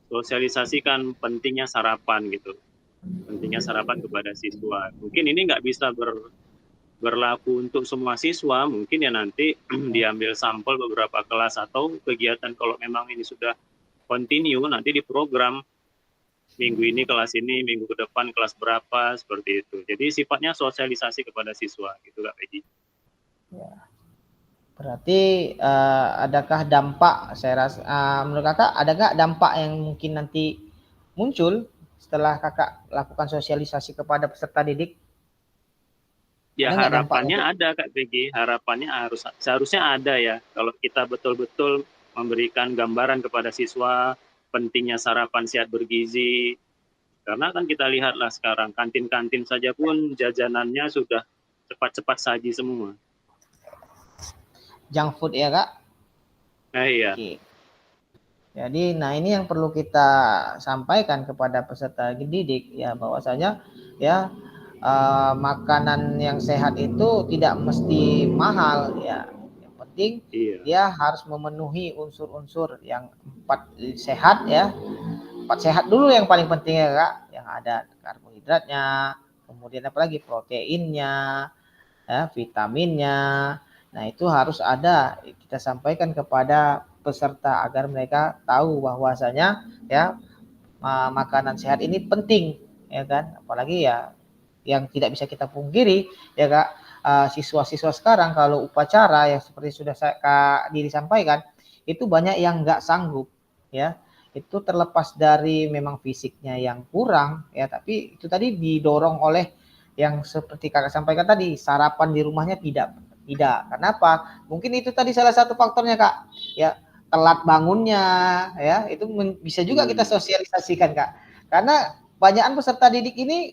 sosialisasikan pentingnya sarapan gitu. Pentingnya sarapan kepada siswa. Mungkin ini nggak bisa berlaku untuk semua siswa. Mungkin ya nanti diambil sampel beberapa kelas atau kegiatan kalau memang ini sudah continue nanti di program. Minggu ini kelas ini, minggu ke depan kelas berapa, seperti itu. Jadi sifatnya sosialisasi kepada siswa, gitu Kak Peggy. Ya. Berarti adakah dampak, saya rasa, menurut Kakak, ada nggak dampak yang mungkin nanti muncul setelah Kakak lakukan sosialisasi kepada peserta didik? Ya harapannya ada Kak Peggy, harapannya seharusnya ada ya. Kalau kita betul-betul memberikan gambaran kepada siswa, pentingnya sarapan sehat bergizi. Karena kan kita lihatlah sekarang kantin-kantin saja pun jajanannya sudah cepat-cepat saji semua. Junk food ya Kak? Nah iya. Oke. Jadi nah ini yang perlu kita sampaikan kepada peserta didik ya, bahwasanya ya makanan yang sehat itu tidak mesti mahal ya. Yang penting dia harus memenuhi unsur-unsur yang 4 sehat ya. 4 sehat dulu yang paling penting ya Kak, yang ada karbohidratnya, kemudian apalagi proteinnya, ya, vitaminnya. Nah, itu harus ada kita sampaikan kepada peserta agar mereka tahu bahwasanya ya makanan sehat ini penting ya kan, apalagi ya yang tidak bisa kita pungkiri ya Kak, siswa-siswa sekarang kalau upacara yang seperti sudah Kak Didi sampaikan itu banyak yang nggak sanggup ya. Itu terlepas dari memang fisiknya yang kurang ya, tapi itu tadi didorong oleh yang seperti Kakak sampaikan tadi, sarapan di rumahnya tidak. Kenapa? Mungkin itu tadi salah satu faktornya Kak. Ya, telat bangunnya ya, itu bisa juga kita sosialisasikan Kak. Karena banyakan peserta didik ini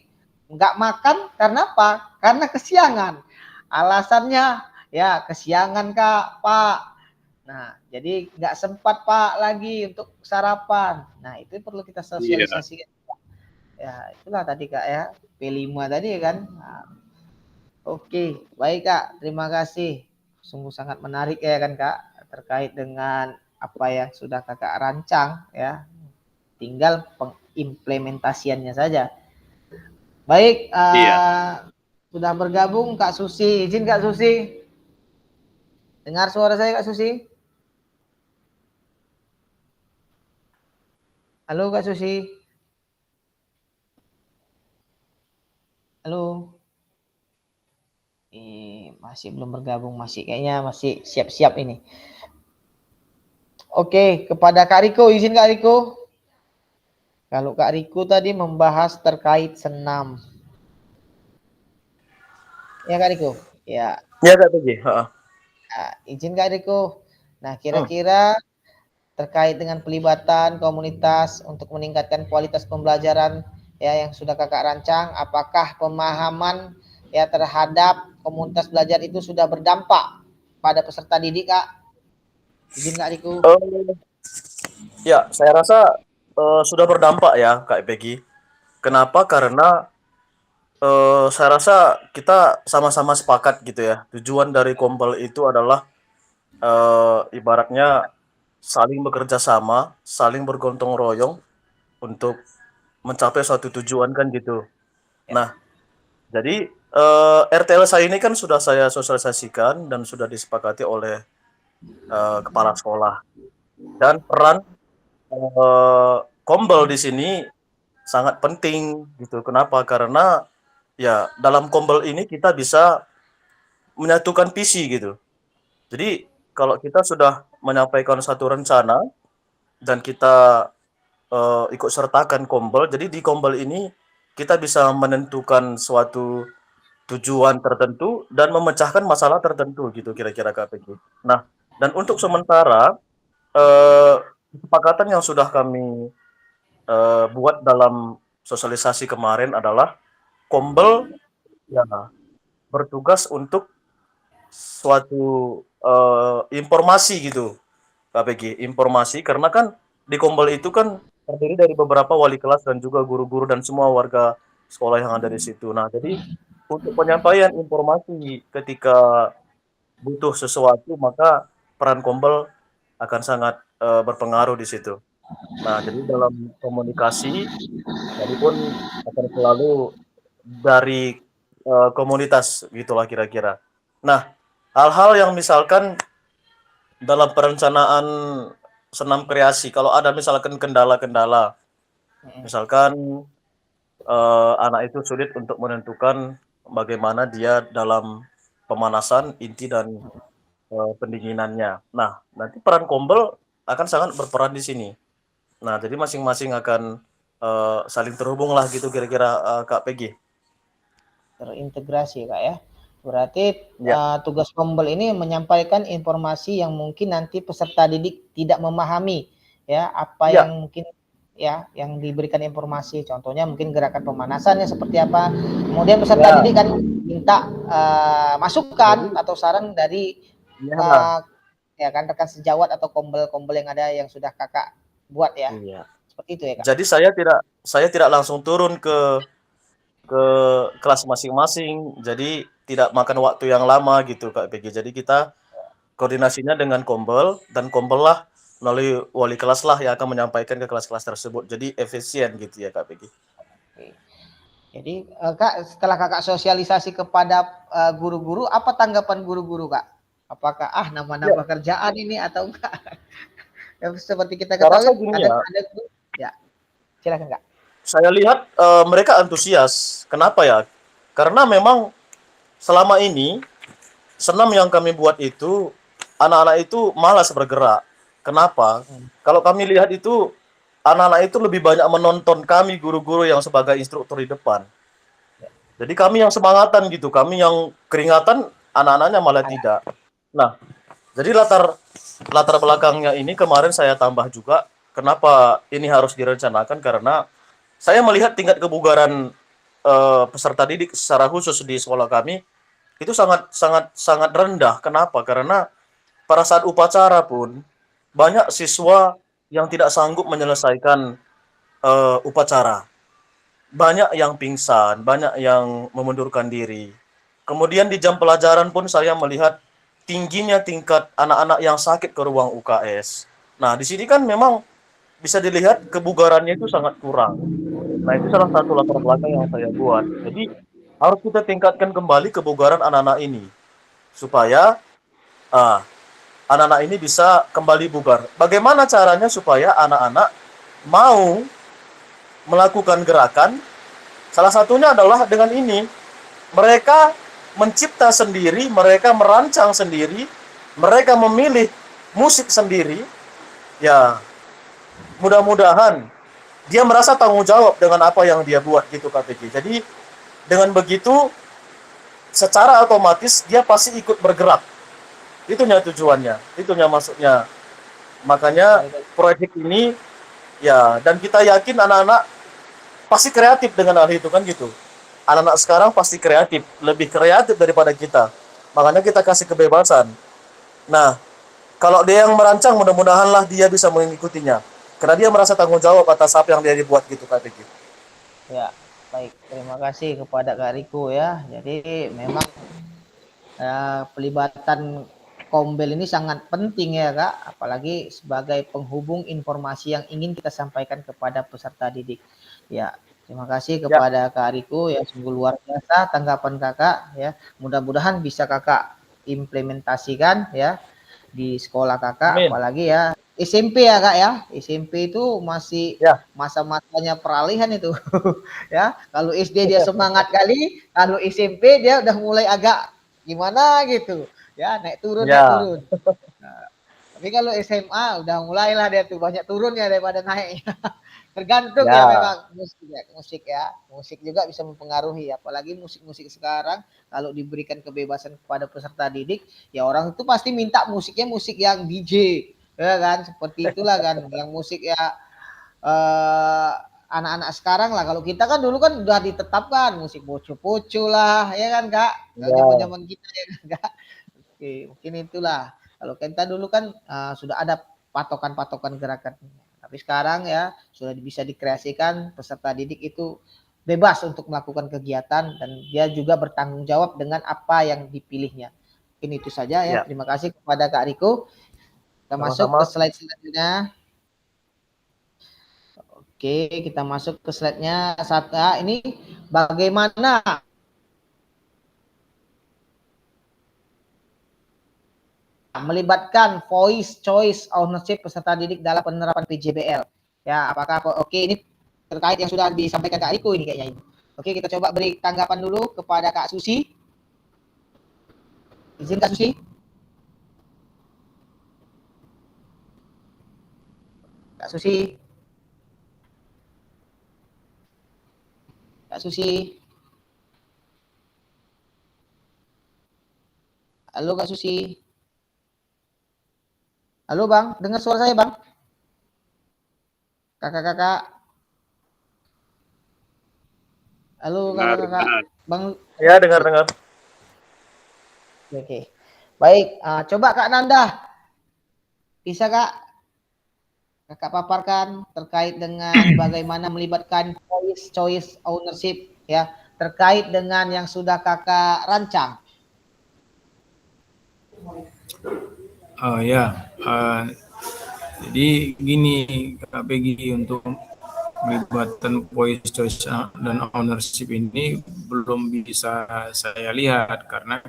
nggak makan karena apa? Karena kesiangan. Alasannya ya kesiangan Kak, Pak. Nah, jadi nggak sempat Pak lagi untuk sarapan. Nah, itu perlu kita sosialisasikan. Ya, itulah tadi Kak ya, P5 tadi kan. Nah, oke, baik Kak, terima kasih. Sungguh sangat menarik ya kan Kak, terkait dengan apa yang sudah Kakak rancang ya. Tinggal pengimplementasiannya saja. Baik, sudah bergabung Kak Susi. Izin Kak Susi. Dengar suara saya Kak Susi? Halo Kak Susi. Halo. Masih belum bergabung, kayaknya masih siap-siap ini. Oke, kepada Kak Riko, izin Kak Riko. Kalau Kak Riko tadi membahas terkait senam. Ya Kak Riko? Ya. Ya Kak PG. Nah, izin Kak Riko. Nah, kira-kira terkait dengan pelibatan komunitas untuk meningkatkan kualitas pembelajaran ya yang sudah Kakak rancang, apakah pemahaman ya terhadap komunitas belajar itu sudah berdampak pada peserta didik, Kak? Izin Kak Riko. Ya, saya rasa sudah berdampak ya Kak Peggy. Kenapa? Karena saya rasa kita sama-sama sepakat gitu ya. Tujuan dari Kombel itu adalah ibaratnya saling bekerja sama, saling bergotong royong untuk mencapai suatu tujuan kan gitu. Nah, jadi RTL saya ini kan sudah saya sosialisasikan dan sudah disepakati oleh kepala sekolah. Dan peran Kombel di sini sangat penting gitu. Kenapa? Karena ya dalam Kombel ini kita bisa menyatukan visi gitu. Jadi kalau kita sudah menyampaikan satu rencana dan kita ikut sertakan Kombel, jadi di Kombel ini kita bisa menentukan suatu tujuan tertentu dan memecahkan masalah tertentu gitu kira-kira KPG. Nah, dan untuk sementara kesepakatan yang sudah kami buat dalam sosialisasi kemarin adalah Kombel ya bertugas untuk suatu informasi gitu KPG, informasi karena kan di Kombel itu kan terdiri dari beberapa wali kelas dan juga guru-guru dan semua warga sekolah yang ada di situ. Nah, jadi untuk penyampaian informasi ketika butuh sesuatu maka peran Kombel akan sangat berpengaruh di situ. Nah, jadi dalam komunikasi tadi pun akan selalu dari komunitas gitulah kira-kira. Nah, hal-hal yang misalkan dalam perencanaan senam kreasi, kalau ada misalkan kendala-kendala, misalkan anak itu sulit untuk menentukan bagaimana dia dalam pemanasan inti dan pendinginannya. Nah, nanti peran Kombel akan sangat berperan di sini. Nah, jadi masing-masing akan saling terhubung lah gitu kira-kira Kak Peggy. Terintegrasi Kak ya. Berarti tugas Kombel ini menyampaikan informasi yang mungkin nanti peserta didik tidak memahami ya apa yang mungkin ya yang diberikan informasi. Contohnya mungkin gerakan pemanasannya seperti apa. Kemudian peserta didik kan minta masukan atau saran dari ya kan rekan sejawat atau Kombel-Kombel yang ada yang sudah Kakak buat ya. Seperti itu ya Kak. Jadi saya tidak langsung turun ke kelas masing-masing, jadi tidak makan waktu yang lama gitu Kak PG. Jadi kita koordinasinya dengan Kombel dan Kombel lah melalui wali kelas lah yang akan menyampaikan ke kelas-kelas tersebut. Jadi efisien gitu ya Kak PG. Jadi Kak setelah Kakak sosialisasi kepada guru-guru, apa tanggapan guru-guru Kak? Apakah nambah-nambah kerjaan ini atau enggak? Ya, seperti kita ketahui ada ya. Silakan Kak. Saya lihat mereka antusias. Kenapa ya? Karena memang selama ini senam yang kami buat itu anak-anak itu malas bergerak. Kenapa? Kalau kami lihat itu anak-anak itu lebih banyak menonton kami guru-guru yang sebagai instruktur di depan. Jadi kami yang semangatan gitu, kami yang keringatan, anak-anaknya malah tidak. Nah, jadi latar belakangnya ini kemarin saya tambah juga kenapa ini harus direncanakan karena saya melihat tingkat kebugaran peserta didik secara khusus di sekolah kami itu sangat rendah. Kenapa? Karena pada saat upacara pun banyak siswa yang tidak sanggup menyelesaikan upacara. Banyak yang pingsan, banyak yang memundurkan diri. Kemudian di jam pelajaran pun saya melihat tingginya tingkat anak-anak yang sakit ke ruang UKS. Nah, di sini kan memang bisa dilihat kebugarannya itu sangat kurang. Nah, itu salah satu latar belakang yang saya buat. Jadi, harus kita tingkatkan kembali kebugaran anak-anak ini. Supaya anak-anak ini bisa kembali bugar. Bagaimana caranya supaya anak-anak mau melakukan gerakan Salah satunya adalah dengan ini, mereka mencipta sendiri, mereka merancang sendiri, mereka memilih musik sendiri. Ya, mudah-mudahan dia merasa tanggung jawab dengan apa yang dia buat gitu KPG. Jadi dengan begitu secara otomatis dia pasti ikut bergerak. Itunya tujuannya, itunya maksudnya. Makanya proyek ini ya, dan kita yakin anak-anak pasti kreatif dengan hal itu kan gitu. Anak-anak sekarang pasti kreatif, lebih kreatif daripada kita. Makanya kita kasih kebebasan. Nah, kalau dia yang merancang, mudah-mudahanlah dia bisa mengikutinya. Karena dia merasa tanggung jawab atas apa yang dia dibuat gitu KPG. Ya, baik. Terima kasih kepada Kak Riko ya. Jadi memang pelibatan Kombel ini sangat penting ya Kak, apalagi sebagai penghubung informasi yang ingin kita sampaikan kepada peserta didik. Ya, terima kasih kepada Kak Riko ya, sungguh luar biasa tanggapan Kakak ya. Mudah-mudahan bisa Kakak implementasikan ya di sekolah Kakak. Amin. Apalagi ya SMP ya Kak ya. SMP itu masih masa-masanya peralihan itu. Ya, kalau SD dia semangat kali, kalau SMP dia udah mulai agak gimana gitu. Ya, naik turun. Nah, tapi kalau SMA udah mulailah dia tuh banyak turunnya daripada naiknya. Tergantung ya memang musik juga bisa mempengaruhi, apalagi musik-musik sekarang kalau diberikan kebebasan kepada peserta didik ya, orang itu pasti minta musiknya musik yang DJ ya kan, seperti itulah kan, yang musik ya anak-anak sekarang lah. Kalau kita kan dulu kan udah ditetapkan musik poco-poco lah ya kan Kak, zaman-zaman kita ya kan Kak. Oke, mungkin itulah. Kalau kita dulu kan sudah ada patokan-patokan gerakan. Tapi sekarang ya sudah bisa dikreasikan, peserta didik itu bebas untuk melakukan kegiatan dan dia juga bertanggung jawab dengan apa yang dipilihnya. Mungkin itu saja ya. Terima kasih kepada Kak Riko. Kita masuk ke slide selanjutnya. Oke, kita masuk ke slide-nya. Ini bagaimana melibatkan voice choice ownership peserta didik dalam penerapan PJBL. Ya, apakah oke ini terkait yang sudah disampaikan Kak Riko ini kayaknya ini. Oke, kita coba beri tanggapan dulu kepada Kak Susi. Izin Kak Susi. Kak Susi. Kak Susi. Halo Kak Susi. Halo Bang, dengar suara saya Bang? Kakak-kakak. Halo kakak-kakak. Bang. Ya, dengar. Oke. Baik, coba Kak Nanda. Bisa Kak? Kakak paparkan terkait dengan bagaimana melibatkan voice choice ownership ya, terkait dengan yang sudah Kakak rancang. Oh ya, jadi gini Kak Peggy, untuk melibatkan voice choice dan ownership ini belum bisa saya lihat karena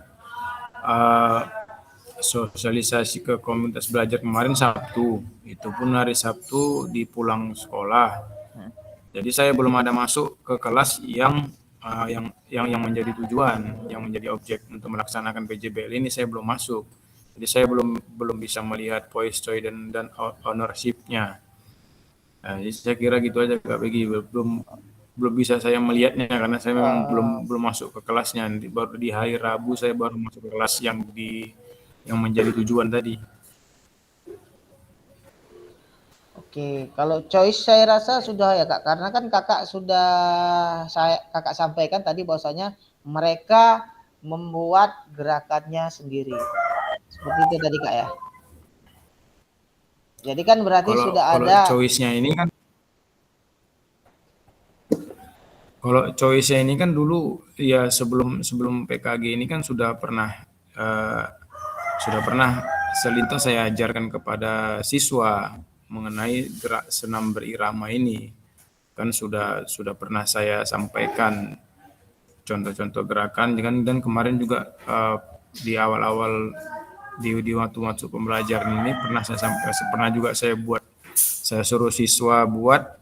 sosialisasi ke komunitas belajar kemarin Sabtu, itu pun hari Sabtu di pulang sekolah. Jadi saya belum ada masuk ke kelas yang menjadi tujuan, yang menjadi objek untuk melaksanakan PJBL ini, saya belum masuk. Jadi saya belum bisa melihat voice choice dan ownership-nya. Nah, jadi saya kira gitu aja Kak Peggy, belum bisa saya melihatnya karena saya memang belum masuk ke kelasnya. Baru di hari Rabu saya baru masuk ke kelas yang menjadi tujuan tadi. Oke, kalau choice saya rasa sudah ya Kak, karena kan Kakak sudah Kakak sampaikan tadi bahwasanya mereka membuat gerakannya sendiri. Seperti itu tadi Kak ya. Jadi kan berarti sudah ada choice-nya ini kan, kalau choice-nya ini kan dulu ya sebelum PKG ini kan sudah pernah selintas saya ajarkan kepada siswa mengenai gerak senam berirama ini. Kan sudah pernah saya sampaikan contoh-contoh gerakan, dan kemarin juga di awal-awal di waktu masuk pembelajaran ini pernah juga saya suruh siswa buat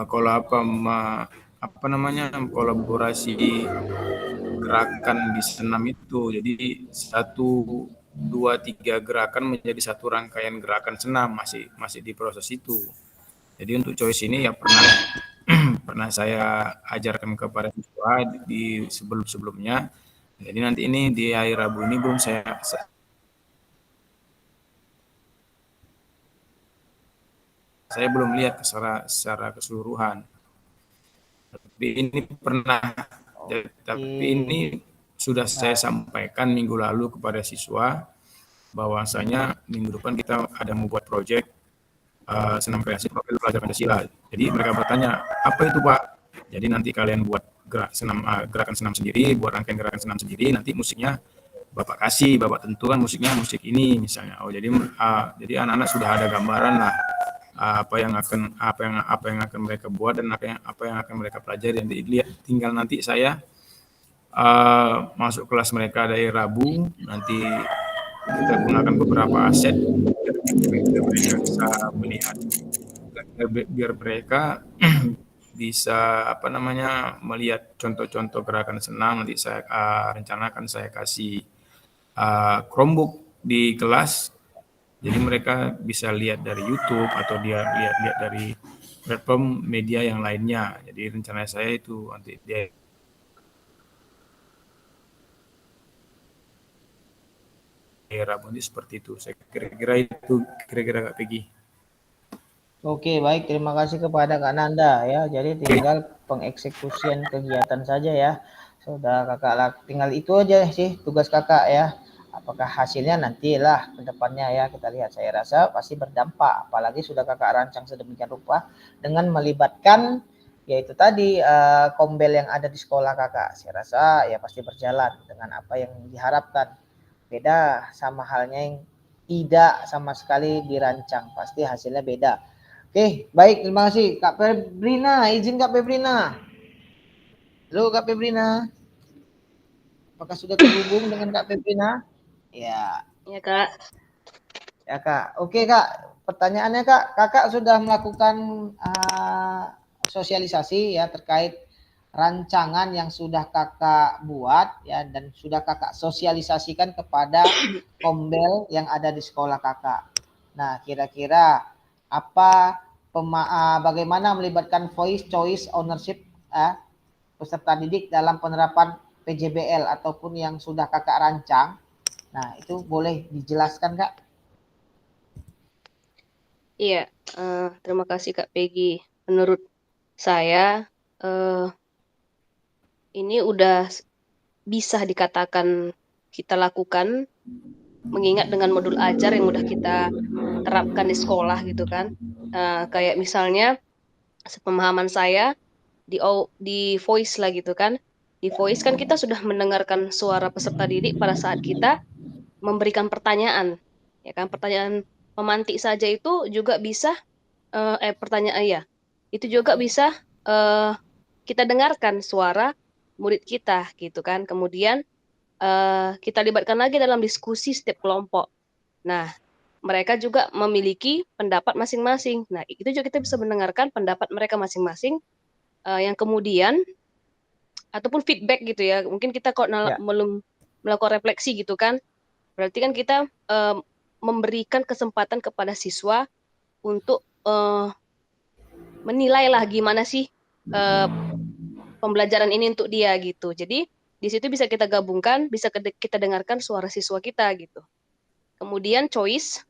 kalau apa namanya kolaborasi gerakan di senam itu. Jadi 1, 2, 3 gerakan menjadi satu rangkaian gerakan senam, masih di proses itu. Jadi untuk choice ini ya pernah saya ajarkan kepada siswa di sebelumnya. Jadi nanti ini di hari Rabu ini belum saya belum lihat secara keseluruhan. Tapi ini sudah saya sampaikan minggu lalu kepada siswa bahwasanya minggu depan kita ada membuat proyek senam kreasi profil pelajar Pancasila. Jadi mereka bertanya, apa itu Pak? Jadi nanti kalian buat gerakan senam sendiri, buat rangkaian gerakan senam sendiri, nanti musiknya Bapak tentukan musiknya musik ini misalnya. Jadi anak-anak sudah ada gambaran lah apa yang akan mereka buat dan apa yang akan mereka pelajari. Dan tinggal nanti saya masuk kelas mereka dari Rabu, nanti kita gunakan beberapa aset biar mereka bisa melihat, biar mereka bisa melihat contoh-contoh gerakan senam. Nanti saya rencanakan saya kasih Chromebook di kelas, jadi mereka bisa lihat dari YouTube atau dia lihat dari platform media yang lainnya. Jadi rencana saya itu nanti dia Rabu ini seperti itu. Saya kira-kira Kak Peggy. Oke, baik. Terima kasih kepada Kak Nanda ya. Jadi tinggal pengeksekusian kegiatan saja ya. Sudah Kakak tinggal itu aja sih tugas Kakak ya. Apakah hasilnya nantilah ke depannya ya kita lihat. Saya rasa pasti berdampak. Apalagi sudah Kakak rancang sedemikian rupa dengan melibatkan yaitu tadi kombel yang ada di sekolah Kakak. Saya rasa ya pasti berjalan dengan apa yang diharapkan. Beda sama halnya yang tidak sama sekali dirancang, pasti hasilnya beda. Oke, baik, terima kasih Kak Febrina. Izin Kak Febrina. Halo Kak Febrina, apakah sudah terhubung dengan Kak Febrina? Ya. Ya Kak. Ya Kak. Oke Kak, pertanyaannya Kak, Kakak sudah melakukan sosialisasi ya terkait rancangan yang sudah Kakak buat ya dan sudah Kakak sosialisasikan kepada kombel yang ada di sekolah Kakak. Nah, kira-kira bagaimana melibatkan voice choice ownership peserta didik dalam penerapan PJBL ataupun yang sudah Kakak rancang. Nah, itu boleh dijelaskan Kak? Iya, terima kasih Kak Peggy. Menurut saya ini udah bisa dikatakan kita lakukan mengingat dengan modul ajar yang udah kita terapkan di sekolah gitu kan. Kayak misalnya sepemahaman saya di voice lah gitu kan. Di voice kan kita sudah mendengarkan suara peserta didik pada saat kita memberikan pertanyaan. Ya kan, pertanyaan memantik saja itu juga bisa itu juga bisa kita dengarkan suara murid kita gitu kan. Kemudian kita libatkan lagi dalam diskusi setiap kelompok. Nah, mereka juga memiliki pendapat masing-masing. Nah, itu juga kita bisa mendengarkan pendapat mereka masing-masing yang kemudian ataupun feedback gitu ya. Mungkin kita kok belum melakukan refleksi gitu kan. Berarti kan kita memberikan kesempatan kepada siswa untuk menilai lah gimana sih pembelajaran ini untuk dia gitu. Jadi di situ bisa kita gabungkan, bisa kita dengarkan suara siswa kita gitu. Kemudian choice,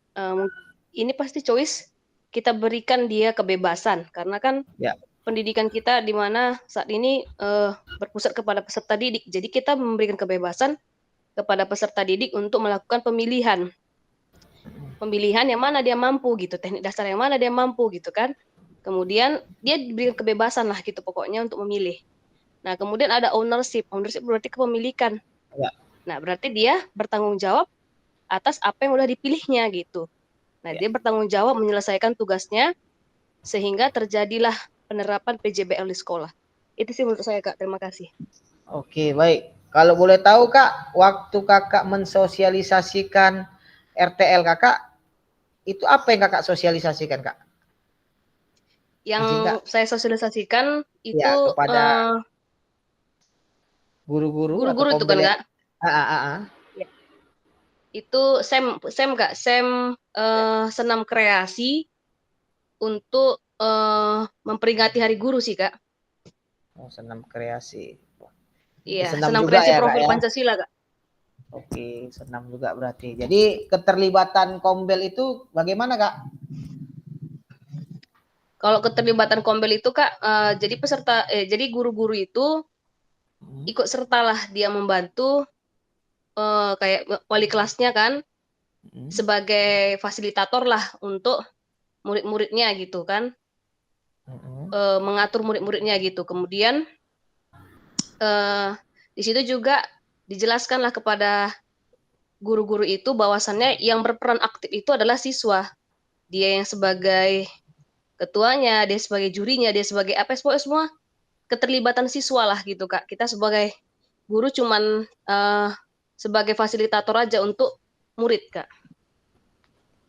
ini pasti choice kita berikan dia kebebasan karena kan pendidikan kita di mana saat ini berpusat kepada peserta didik. Jadi kita memberikan kebebasan kepada peserta didik untuk melakukan pemilihan yang mana dia mampu gitu, teknik dasar yang mana dia mampu gitu kan. Kemudian dia diberikan kebebasan lah gitu pokoknya untuk memilih. Nah, kemudian ada ownership berarti kepemilikan. Nah, berarti dia bertanggung jawab atas apa yang udah dipilihnya gitu. Nah, dia bertanggung jawab menyelesaikan tugasnya sehingga terjadilah penerapan PJBL di sekolah. Itu sih menurut saya Kak, terima kasih. Oke, baik. Kalau boleh tahu Kak, waktu Kakak mensosialisasikan RTL Kakak, itu apa yang kakak sosialisasikan kak? Yang Izin, Kak. saya sosialisasikan itu Ya, kepada guru-guru atau guru-guru itu kan kombel yang Kak. ah. Ya. Itu SEM Kak, SEM senam kreasi untuk memperingati Hari Guru sih Kak. Oh, senam kreasi. Iya, Senam senam juga kreasi ya kak profil ya. Pancasila Kak. Oke, senam juga berarti. Jadi keterlibatan kombel itu bagaimana kak? Kalau keterlibatan kombel itu Kak, jadi guru-guru itu ikut sertalah dia membantu kayak wali kelasnya kan sebagai fasilitator lah untuk murid-muridnya gitu kan, mengatur murid-muridnya gitu. Kemudian di situ juga dijelaskanlah kepada guru-guru itu bahwasannya yang berperan aktif itu adalah siswa. Dia yang sebagai ketuanya, dia sebagai jurinya, dia sebagai apa, semua keterlibatan siswa lah gitu Kak. Kita sebagai guru cuman sebagai fasilitator aja untuk murid Kak.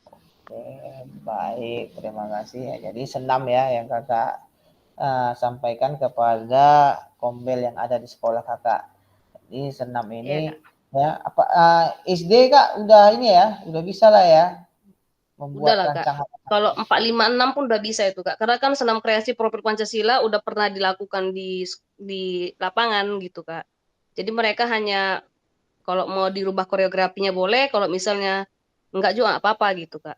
Oke, baik, terima kasih ya. Jadi senam ya yang kakak sampaikan kepada kombel yang ada di sekolah kakak. Jadi senam ini ya apa SD kak udah ini ya, udah bisa lah ya membuat Udah lah Kak. rancangan. Kalau 4, 5, 6 pun udah bisa itu Kak. Karena kan senam kreasi profil Pancasila udah pernah dilakukan di lapangan gitu Kak. Jadi mereka hanya kalau mau dirubah koreografinya boleh, kalau misalnya enggak juga nggak apa-apa gitu Kak.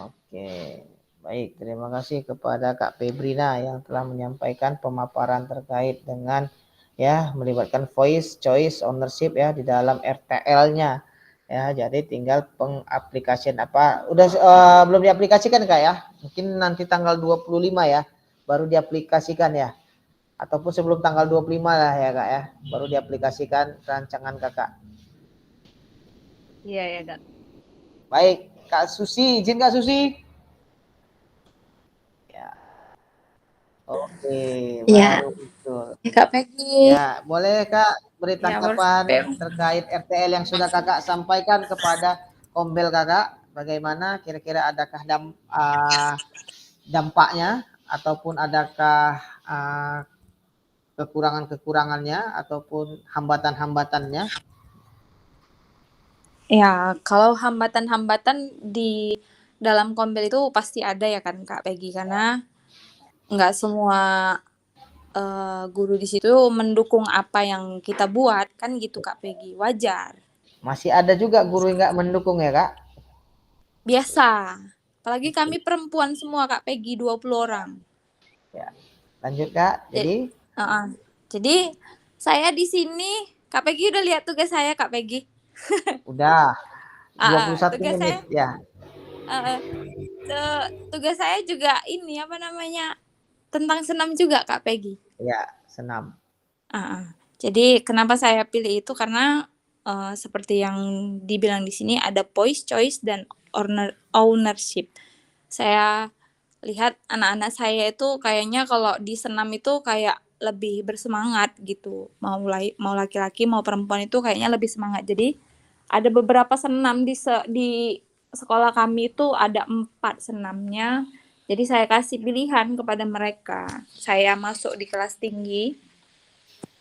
Oke, baik. Terima kasih kepada Kak Febrina yang telah menyampaikan pemaparan terkait dengan ya melibatkan voice choice ownership ya di dalam RTL-nya. Ya, jadi tinggal pengaplikasian apa udah belum diaplikasikan Kak ya. Mungkin nanti tanggal 25 ya baru diaplikasikan ya. Ataupun sebelum tanggal 25 lah ya Kak ya, baru diaplikasikan rancangan Kakak. Iya ya Kak. Baik, Kak Susi, izin Kak Susi. Ya. Oke, Ya, baru betul. Kak Peggy. Ya, boleh Kak beri Ya, tanggapan terkait RTL yang sudah Kakak sampaikan kepada kombel Kakak. Bagaimana kira-kira adakah dampaknya ataupun adakah kekurangan-kekurangannya ataupun hambatan-hambatannya? Ya, kalau hambatan-hambatan di dalam kombel itu pasti ada ya kan Kak Peggy, karena nggak semua guru di situ mendukung apa yang kita buat kan gitu Kak Peggy, wajar. Masih ada juga guru yang nggak mendukung ya Kak? Biasa, apalagi kami perempuan semua Kak Peggy, 20 orang. Ya, lanjut Kak. Jadi saya di sini, Kak Peggy udah lihat tugas saya Kak Peggy? Udah 21 tugas menit saya, ya. Tugas saya juga ini apa namanya tentang senam juga Kak Peggy. Ya, senam. Jadi kenapa saya pilih itu karena seperti yang dibilang di sini ada voice choice dan ownership. Saya lihat anak-anak saya itu kayaknya kalau di senam itu kayak lebih bersemangat gitu. Mau laki-laki mau perempuan itu kayaknya lebih semangat. Jadi ada beberapa senam di sekolah kami itu ada 4 senamnya. Jadi saya kasih pilihan kepada mereka. Saya masuk di kelas tinggi.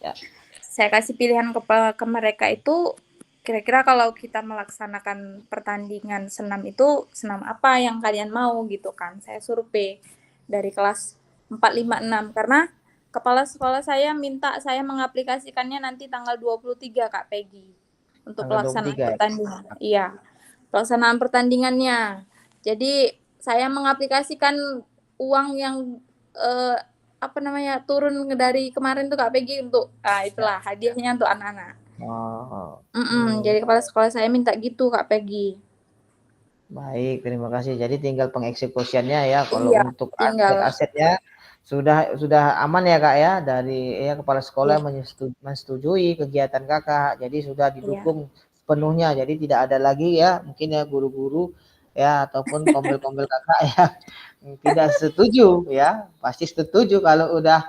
Ya. Saya kasih pilihan ke mereka itu kira-kira kalau kita melaksanakan pertandingan senam itu senam apa yang kalian mau gitu kan. Saya survei dari kelas 4, 5, 6 karena kepala sekolah saya minta saya mengaplikasikannya nanti tanggal 23 Kak Peggy untuk pelaksanaan pertandingan. Iya. Pelaksanaan pertandingannya. Jadi saya mengaplikasikan uang yang turun dari kemarin tuh Kak Peggy untuk itulah hadiahnya untuk anak-anak. Jadi kepala sekolah saya minta gitu Kak Peggy. Baik, terima kasih. Jadi tinggal pengeksekusiannya ya. Kalau untuk aset-asetnya sudah aman ya Kak ya, dari kepala sekolah menyetujui kegiatan Kakak. Jadi sudah didukung sepenuhnya. Jadi tidak ada lagi ya mungkin ya guru-guru ya ataupun kombel-kombel Kakak ya tidak setuju ya. Pasti setuju kalau udah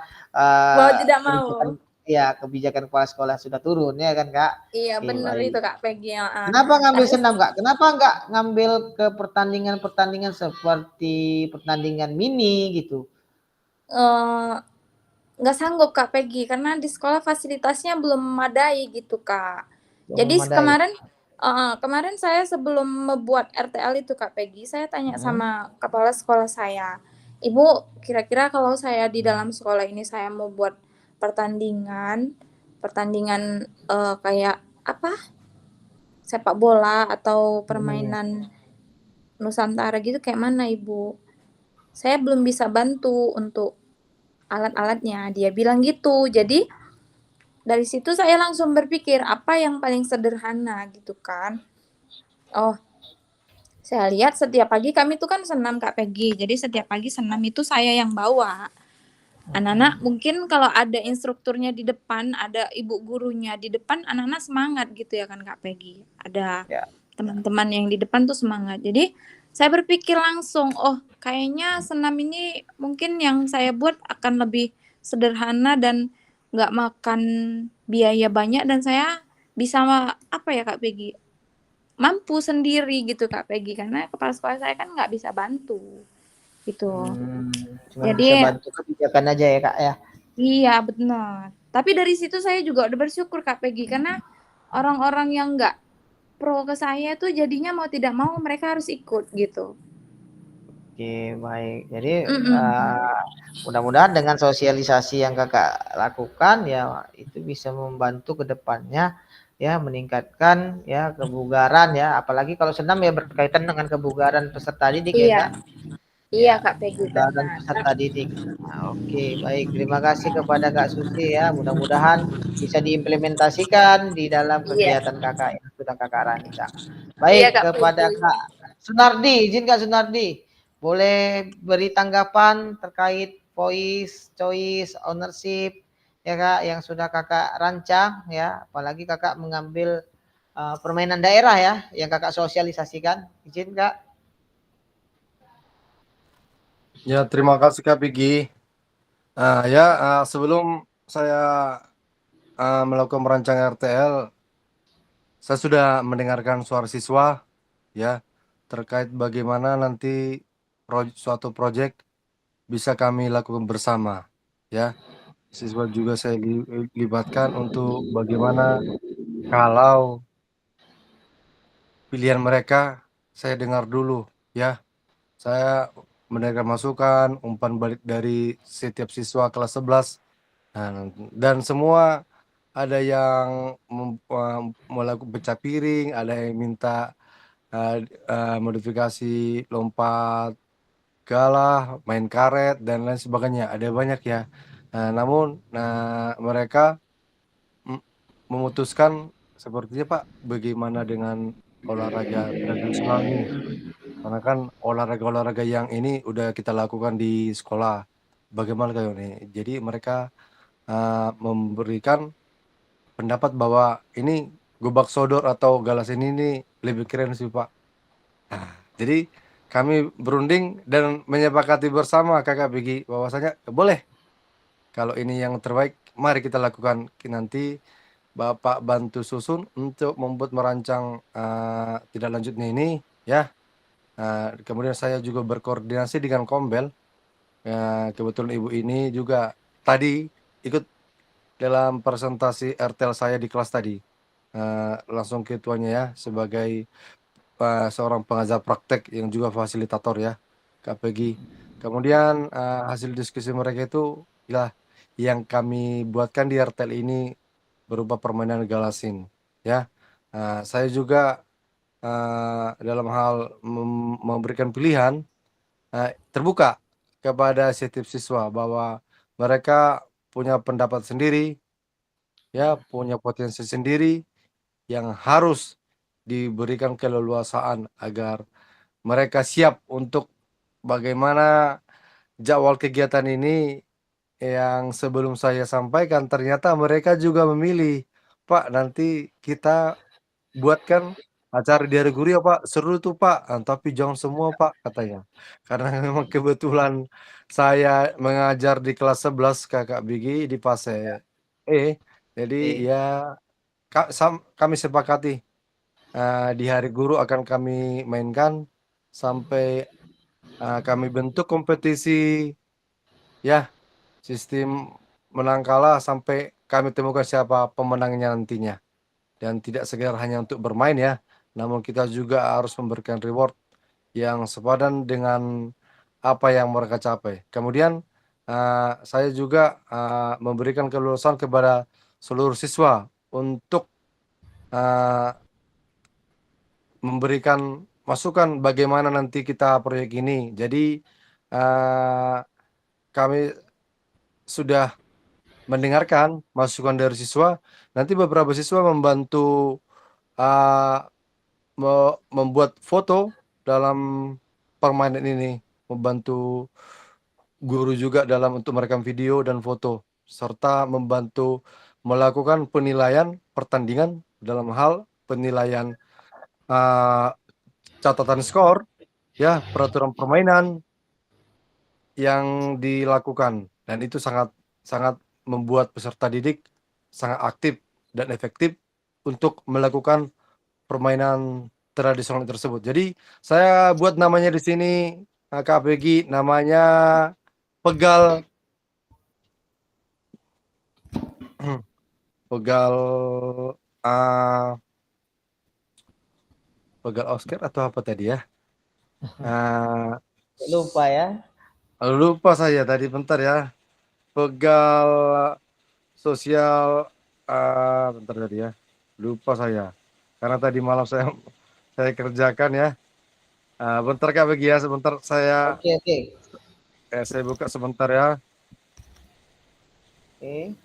tidak mau. ya kebijakan kepala sekolah sudah turun ya kan Kak? Iya Oke, bener baik. itu Kak Peggy. Kenapa ngambil Tapi senam Kak? Kenapa nggak ngambil ke pertandingan-pertandingan seperti pertandingan mini gitu? eh, nggak sanggup Kak Peggy karena di sekolah fasilitasnya belum memadai gitu Kak. Belum Jadi memadai. kemarin saya sebelum membuat RTL itu Kak Peggy, saya tanya sama kepala sekolah saya, Ibu, kira-kira kalau saya di dalam sekolah ini saya mau buat pertandingan kayak apa? Sepak bola atau permainan Nusantara gitu kayak mana Ibu? Saya belum bisa bantu untuk alat-alatnya. Dia bilang gitu. Jadi dari situ saya langsung berpikir apa yang paling sederhana gitu kan. Oh, saya lihat setiap pagi kami tuh kan senam Kak Peggy. Jadi setiap pagi senam itu saya yang bawa. Anak-anak mungkin kalau ada instrukturnya di depan, ada ibu gurunya di depan, anak-anak semangat gitu ya kan Kak Peggy. Ada Ya. teman-teman yang di depan tuh semangat. Jadi saya berpikir langsung, oh kayaknya senam ini mungkin yang saya buat akan lebih sederhana dan nggak makan biaya banyak dan saya bisa apa ya Kak Peggy, mampu sendiri gitu Kak Peggy karena kepala sekolah saya kan nggak bisa bantu gitu. Cuma bisa Jadi bantu kebijakan aja ya Kak ya. iya benar. Tapi dari situ saya juga udah bersyukur Kak Peggy karena orang-orang yang nggak pro ke saya tuh jadinya mau tidak mau mereka harus ikut gitu. Oke, baik. Jadi Mm-mm. mudah-mudahan dengan sosialisasi yang Kakak lakukan ya itu bisa membantu ke depannya ya meningkatkan ya kebugaran ya apalagi kalau senam ya berkaitan dengan kebugaran peserta didik ya Iya, Kak. iya Ya, Kak Peggy kebugaran benar. peserta didik. Nah, oke, baik. Terima kasih kepada Kak Susi ya. Mudah-mudahan bisa diimplementasikan di dalam Iya, kegiatan Kakak yang sudah Kakak rancang. iya Baik, Kak kepada Peggy. Kak Sunardi, izin Kak Sunardi. Boleh beri tanggapan terkait voice, choice, ownership ya Kak yang sudah Kakak rancang ya. Apalagi Kakak mengambil permainan daerah ya yang Kakak sosialisasikan. Izin Kak. Ya, terima kasih Kak Peggy. Sebelum saya melakukan merancang RTL, saya sudah mendengarkan suara siswa ya terkait bagaimana nanti suatu proyek bisa kami lakukan bersama ya. Siswa juga saya libatkan untuk bagaimana kalau pilihan mereka saya dengar dulu ya. Saya mendengar masukan, umpan balik dari setiap siswa kelas 11. Nah, dan semua ada yang melakukan pecah piring, ada yang minta modifikasi lompat galah, main karet dan lain sebagainya. Ada banyak ya. Namun mereka memutuskan sepertinya Pak, bagaimana dengan olahraga tradisional nih? Karena kan olahraga-olahraga yang ini udah kita lakukan di sekolah. Bagaimana kayak nih? Jadi mereka memberikan pendapat bahwa ini gobak sodor atau galas ini nih lebih keren sih Pak. Nah, jadi kami berunding dan menyepakati bersama Kakak Bigi bahwasanya boleh kalau ini yang terbaik mari kita lakukan. Nanti Bapak bantu susun untuk membuat merancang tidak lanjutnya ini ya. Kemudian saya juga berkoordinasi dengan Kombel. Kebetulan Ibu ini juga tadi ikut dalam presentasi RTL saya di kelas tadi. Langsung ketuanya ya sebagai seorang pengajar praktek yang juga fasilitator ya, Kak Peggy. Kemudian hasil diskusi mereka itu ya yang kami buatkan di RTL ini berupa permainan galasin ya. Saya juga dalam hal memberikan pilihan terbuka kepada setiap siswa bahwa mereka punya pendapat sendiri ya, punya potensi sendiri yang harus diberikan keleluasaan agar mereka siap untuk bagaimana jadwal kegiatan ini yang sebelum saya sampaikan ternyata mereka juga memilih, "Pak, nanti kita buatkan acara di hari guru ya Pak, seru tuh Pak, tapi jangan semua Pak," katanya. Karena memang kebetulan saya mengajar di kelas 11 Kakak Bigi di Pasir. Jadi Oke. ya kami sepakati di Hari Guru akan kami mainkan sampai kami bentuk kompetisi ya, sistem menang kalah sampai kami temukan siapa pemenangnya nantinya. Dan tidak sekedar hanya untuk bermain ya, namun kita juga harus memberikan reward yang sepadan dengan apa yang mereka capai. Kemudian saya juga memberikan kelulusan kepada seluruh siswa untuk memberikan masukan bagaimana nanti kita proyek ini. Jadi kami sudah mendengarkan masukan dari siswa. Nanti beberapa siswa membantu membuat foto dalam permainan ini, membantu guru juga dalam untuk merekam video dan foto, serta membantu melakukan penilaian pertandingan dalam hal penilaian catatan skor, ya, peraturan permainan yang dilakukan. Dan itu sangat membuat peserta didik sangat aktif dan efektif untuk melakukan permainan tradisional tersebut. Jadi saya buat namanya di sini Kak Peggy, namanya Pegal Pegal Pegal Oscar atau apa tadi ya? Lupa ya. Lupa saya tadi, bentar ya. Pegal sosial bentar tadi ya. Lupa saya. Karena tadi malam saya kerjakan ya. Bentar Kak Peggy ya, sebentar saya Oke. saya buka sebentar ya. Oke.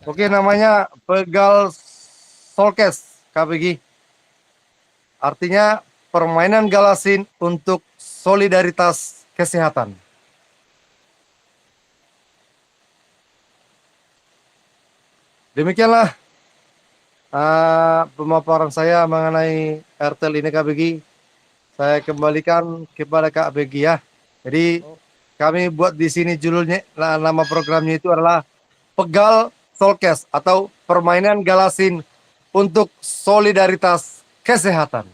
Oke, namanya Pegal Solkes, Kak Peggy. Artinya permainan galasin untuk solidaritas kesehatan. Demikianlah pemaparan saya mengenai RTL ini, Kak Peggy. Saya kembalikan kepada Kak Peggy ya. Jadi kami buat di sini judulnya, nama programnya itu adalah Pegal Solkes atau permainan galasin untuk solidaritas kesehatan.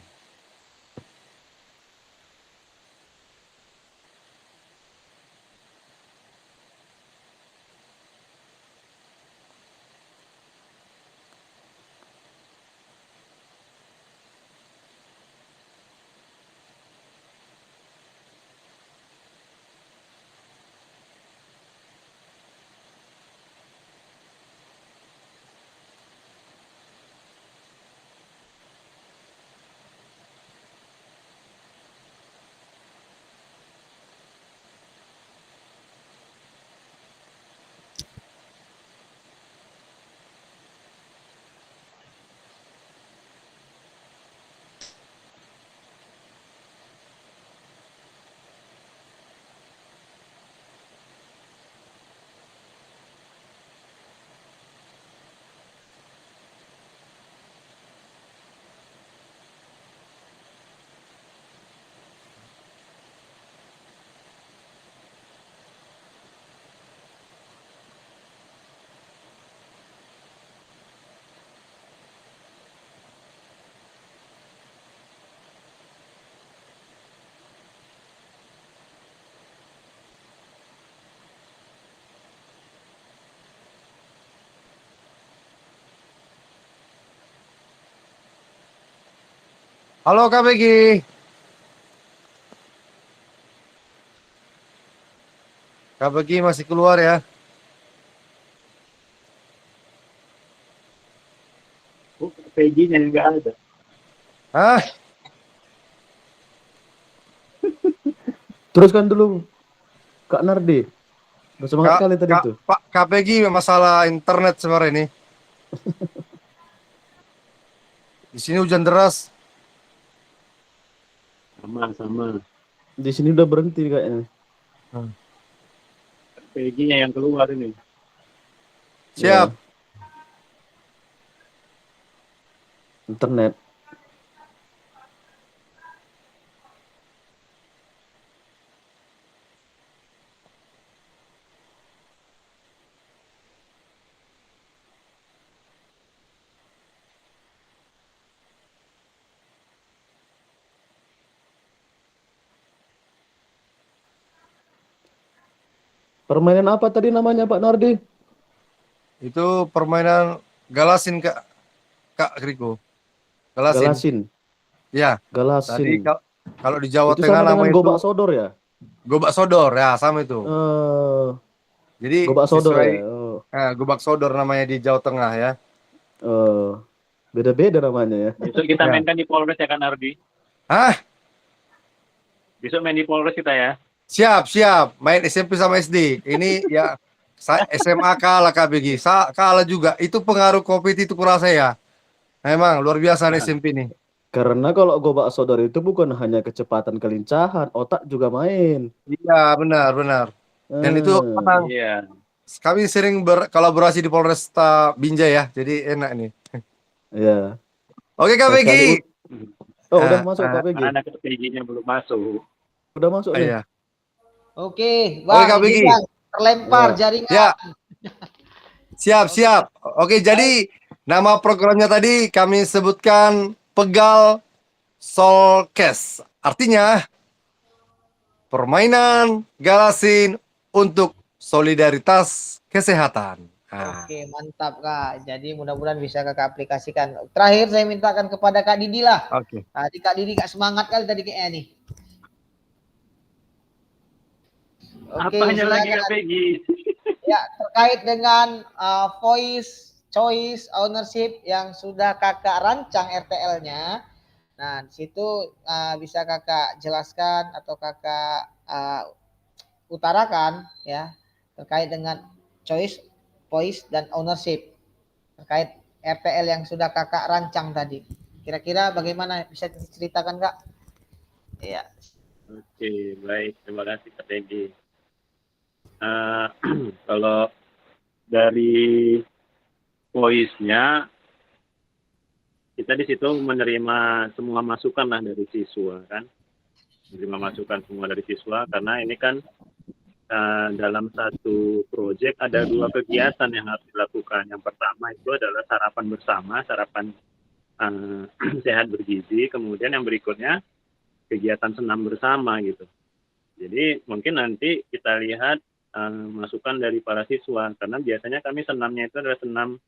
Halo Kak Peggy. Kak Peggy masih keluar ya? PG-nya nggak ada. Hah? Teruskan dulu Kak Nardi. Bersemangat kali tadi itu. Pak Kak Peggy, masalah internet sebenarnya ini. Di sini hujan deras. Sama. Di sini udah berhenti kayaknya. Peggy-nya yang keluar ini. Siap. Ya, internet. Permainan apa tadi namanya Pak Nardi? Itu permainan galasin Kak Riko. Galasin. Galasin. Ya. Tadi Galasin. kalau di Jawa Itu Tengah sama dengan namanya gobak itu sodor ya? gobak sodor ya, sama itu. Jadi Gobak sodor sesuai ya. Oh, gobak sodor namanya di Jawa Tengah ya. beda-beda namanya ya. Besok kita Ya. mainkan di Polres ya kan Ardi? Hah? Besok main di Polres kita ya. Siap. Main SMP sama SD. Ini ya SMA kalah KBG. Kalah juga. Itu pengaruh COVID itu kurasa ya. Memang luar biasa nih SMP nih. Karena kalau gobak sodor itu bukan hanya kecepatan kelincahan, otak juga main. Iya, benar. Dan itu menang. Iya. Kami sering berkolaborasi di Polresta Binjai ya. Jadi enak nih. Ya. Oke Kak Begi. Udah masuk KPG. Anak Peggy-nya belum masuk. Udah masuk nih. Iya. Oke, Bang, Kak Begi. ini Bang, terlempar jaringan. Ya. Siap. Oke, jadi nama programnya tadi kami sebutkan Pegal Solkes. Artinya permainan galasin untuk solidaritas kesehatan. Oke, mantap Kak. Jadi mudah-mudahan bisa Kakak aplikasikan. Terakhir saya mintakan kepada Kak Didi lah. Oke. Tadi Kak Didi Kak semangat kali tadi kayaknya nih. Oke, Apanya lagi silakan. Kak Peggy? Ya, terkait dengan voice, choice, ownership yang sudah Kakak rancang RTL-nya. Nah, di situ bisa Kakak jelaskan atau Kakak utarakan ya terkait dengan choice, voice dan ownership terkait RTL yang sudah Kakak rancang tadi. Kira-kira bagaimana, bisa diceritakan Kak? Iya. Oke, baik. Terima kasih Kak Peggy. Kalau dari voice-nya, kita di situ menerima semua masukan lah dari siswa kan, menerima masukan semua dari siswa karena ini kan dalam satu proyek ada 2 kegiatan yang harus dilakukan. Yang pertama itu adalah sarapan bersama, sarapan sehat bergizi. Kemudian yang berikutnya kegiatan senam bersama gitu. Jadi mungkin nanti kita lihat masukan dari para siswa karena biasanya kami senamnya itu adalah senam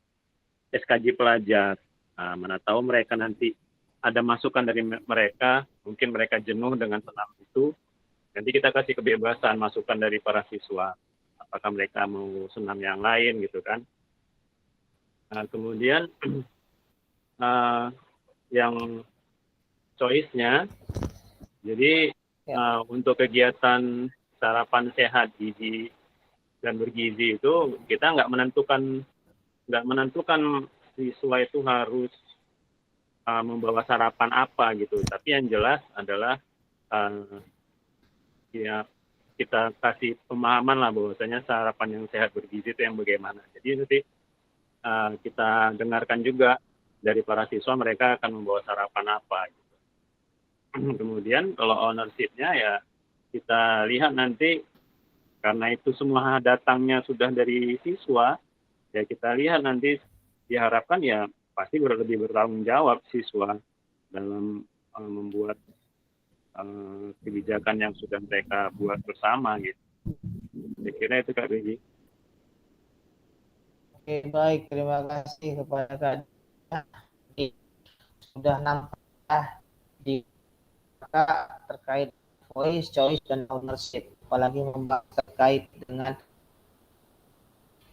SKJ pelajar. Mana tahu mereka nanti ada masukan dari mereka, mungkin mereka jenuh dengan senam itu. Nanti kita kasih kebebasan masukan dari para siswa. Apakah mereka mau senam yang lain gitu kan. Kemudian yang choice-nya, jadi untuk kegiatan sarapan sehat gizi dan bergizi itu kita nggak menentukan siswa itu harus membawa sarapan apa gitu. Tapi yang jelas adalah ya kita kasih pemahaman lah bahwasanya sarapan yang sehat bergizi itu yang bagaimana. Jadi nanti kita dengarkan juga dari para siswa mereka akan membawa sarapan apa gitu. Kemudian kalau ownership-nya ya kita lihat nanti karena itu semua datangnya sudah dari siswa, ya kita lihat nanti diharapkan ya pasti lebih bertanggung jawab siswa dalam membuat kebijakan yang sudah mereka buat bersama gitu. Saya kira itu Kak Begi. Oke, baik, terima kasih kepada Kak. Sudah nampak di Kakak terkait voice, choice dan ownership, apalagi membahas terkait dengan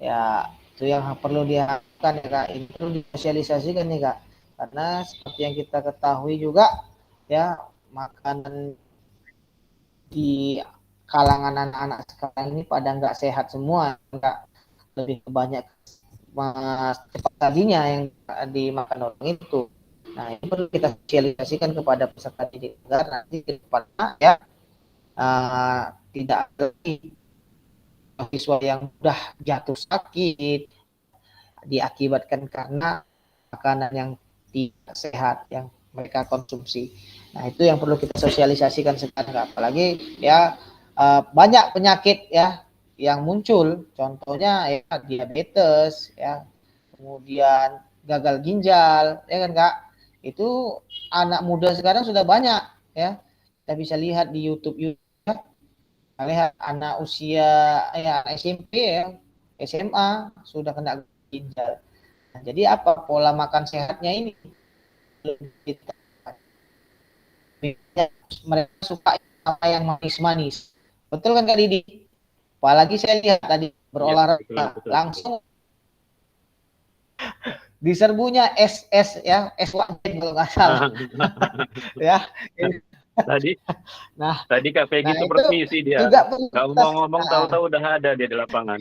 ya itu yang perlu diharapkan ya Kak, itu perlu disosialisasikan nih Kak, karena seperti yang kita ketahui juga ya makanan di kalangan anak-anak sekarang ini pada nggak sehat semua, nggak, lebih banyak cepat tadinya yang dimakan orang itu. Nah ini perlu kita sosialisasikan kepada peserta didik agar nanti ke depannya ya tidak lagi siswa yang udah jatuh sakit diakibatkan karena makanan yang tidak sehat yang mereka konsumsi. Nah, itu yang perlu kita sosialisasikan sekarang, apalagi ya banyak penyakit ya yang muncul, contohnya ya diabetes ya, kemudian gagal ginjal ya kan Kak. Itu anak muda sekarang sudah banyak ya. Kita bisa lihat di YouTube ya, lihat anak usia ya SMP ya, SMA sudah kena ginjal. Nah, jadi apa pola makan sehatnya ini? Mereka suka apa yang manis-manis. Betul kan Kak Didi? Apalagi saya lihat tadi Ya, betul, berolahraga betul, betul. langsung diserbunya es ya, es wajan kalau nggak salah ya. Tadi Nah, tadi Kak Peggy nah itu itu permisi dia. juga perlu Nggak kita ngomong-ngomong tahu-tahu udah ada dia di lapangan.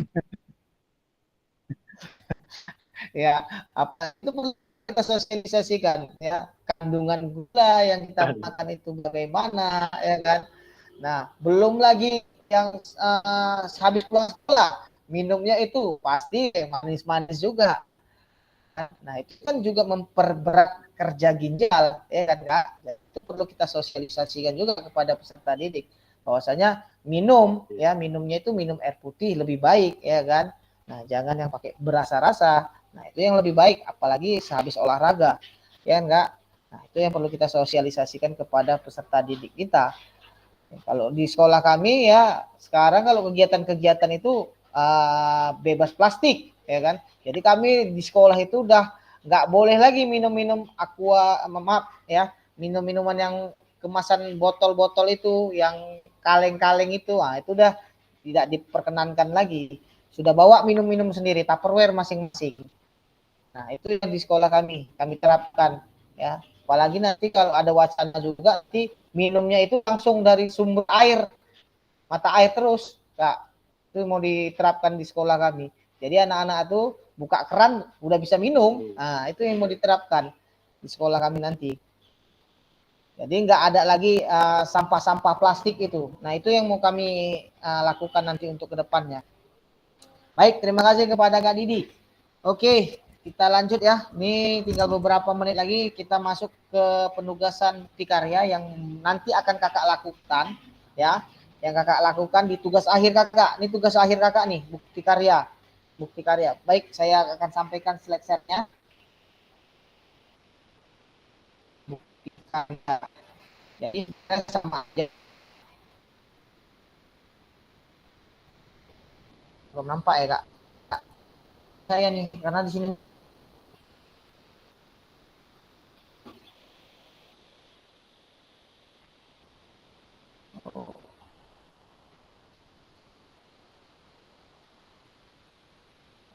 ya apa itu perlu kita sosialisasikan ya, kandungan gula yang kita makan itu bagaimana ya kan. Nah, belum lagi yang habis pulang sekolah minumnya itu pasti manis-manis juga. Nah, itu kan juga memperberat kerja ginjal ya kan Kak. Itu perlu kita sosialisasikan juga kepada peserta didik bahwasanya minumnya itu minum air putih lebih baik ya kan. Nah, jangan yang pakai berasa-rasa. Nah, itu yang lebih baik apalagi sehabis olahraga ya enggak. Nah, itu yang perlu kita sosialisasikan kepada peserta didik kita. Kalau di sekolah kami ya sekarang kalau kegiatan-kegiatan itu bebas plastik ya kan. Jadi kami di sekolah itu udah nggak boleh lagi minum-minum maaf ya, minum-minuman yang kemasan botol-botol itu yang kaleng-kaleng itu, itu udah tidak diperkenankan lagi. Sudah bawa minum-minum sendiri, Tupperware masing-masing. Nah, itu yang di sekolah kami terapkan ya. Apalagi nanti kalau ada wacana juga nanti minumnya itu langsung dari sumber air, mata air terus, Kak. Itu mau diterapkan di sekolah kami. Jadi anak-anak itu buka keran udah bisa minum. Nah, itu yang mau diterapkan di sekolah kami nanti. Jadi nggak ada lagi sampah-sampah plastik itu. Nah, itu yang mau kami lakukan nanti untuk kedepannya. Baik, terima kasih kepada Kak Didi. Oke, kita lanjut ya. Ini tinggal beberapa menit lagi kita masuk ke penugasan bukti karya yang nanti akan kakak lakukan ya. Yang kakak lakukan di tugas akhir kakak. Ini tugas akhir kakak nih, bukti karya. Bukti karya. Baik, saya akan sampaikan slide-nya. Bukti karya. Jadi sama aja. Belum nampak ya kak? Saya nih karena di sini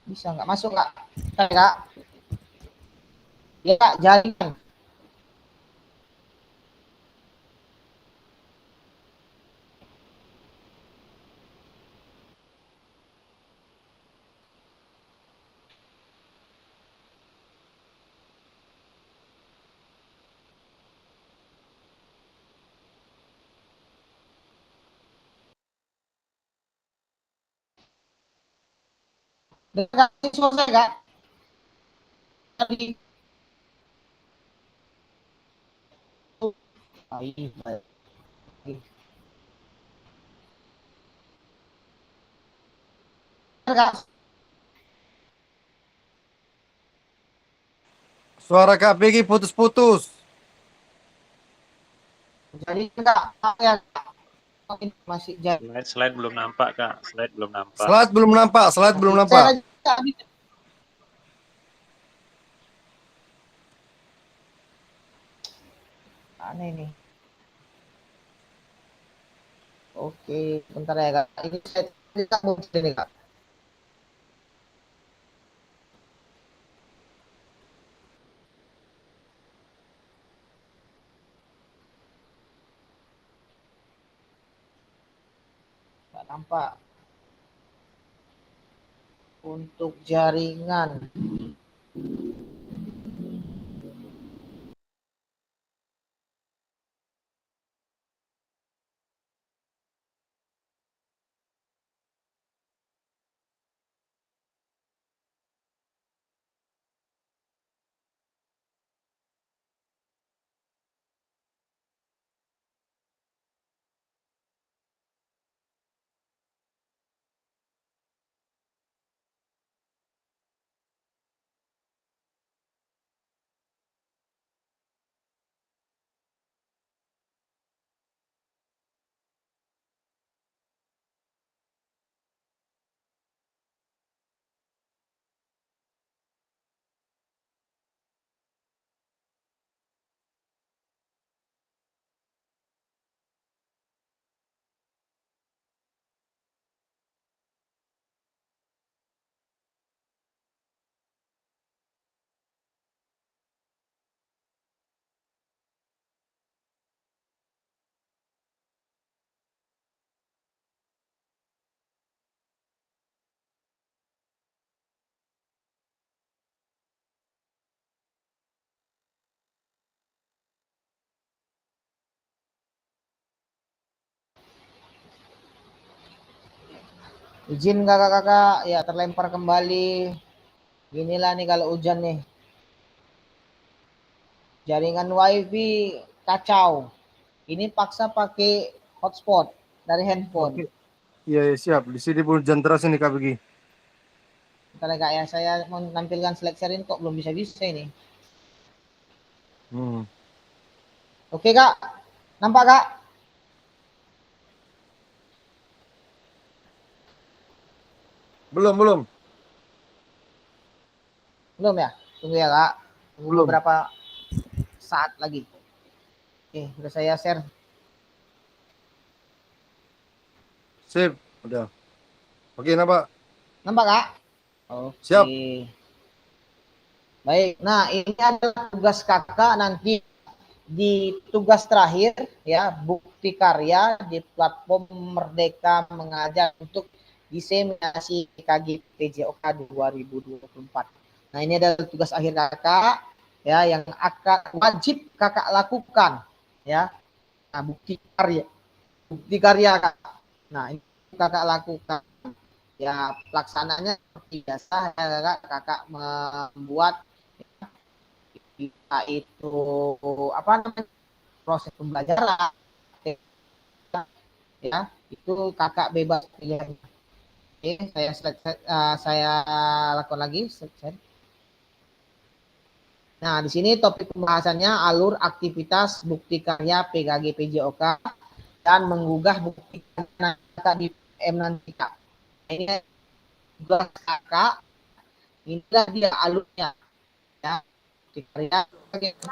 bisa nggak masuk kak? Kak, ya kak jalan. Dekat selesai kak? Tadi. Suara Kak Peggy putus-putus. Jadi enggak ya masih jadi. Slide belum nampak Kak, slide belum nampak. Slide belum nampak, slide belum nampak. Aneh nih. Oke, bentar ya kak. Ini saya tidak mau sini kak. Nggak nampak. Untuk jaringan. Izin kakak-kakak, ya terlempar kembali. Inilah nih kalau hujan nih. Jaringan wifi kacau. Ini paksa pakai hotspot dari handphone. Oke. Iya, ya, siap. Di sini hujan deras ini Kak Begi. Bentar kak ya, saya mau menampilkan select sharing kok belum bisa-bisa ini. Oke kak, nampak kak? Belum. Belum ya? Tunggu ya kak. Tunggu Belum. beberapa saat lagi. Oke, udah saya share. Sip, udah. Oke, nampak. Nampak kak? Oke. Siap. Baik, nah ini adalah tugas kakak nanti di tugas terakhir ya, bukti karya di platform Merdeka Mengajar untuk diseminasi PKG PJOK 2024. Nah ini adalah tugas akhir kakak ya, yang akan wajib kakak lakukan ya. Nah, bukti karya kakak. Nah ini kakak lakukan ya, pelaksananya seperti biasa ya kakak membuat itu apa namanya, proses pembelajaran ya, itu kakak bebas pilihan. Oke, saya lakukan lagi. Nah, di sini topik pembahasannya alur aktivitas bukti karya PKG PJOK dan menggugah bukti karya di PM nanti kak. Ini tugas kakak, inilah dia alurnya ya. Bukti karya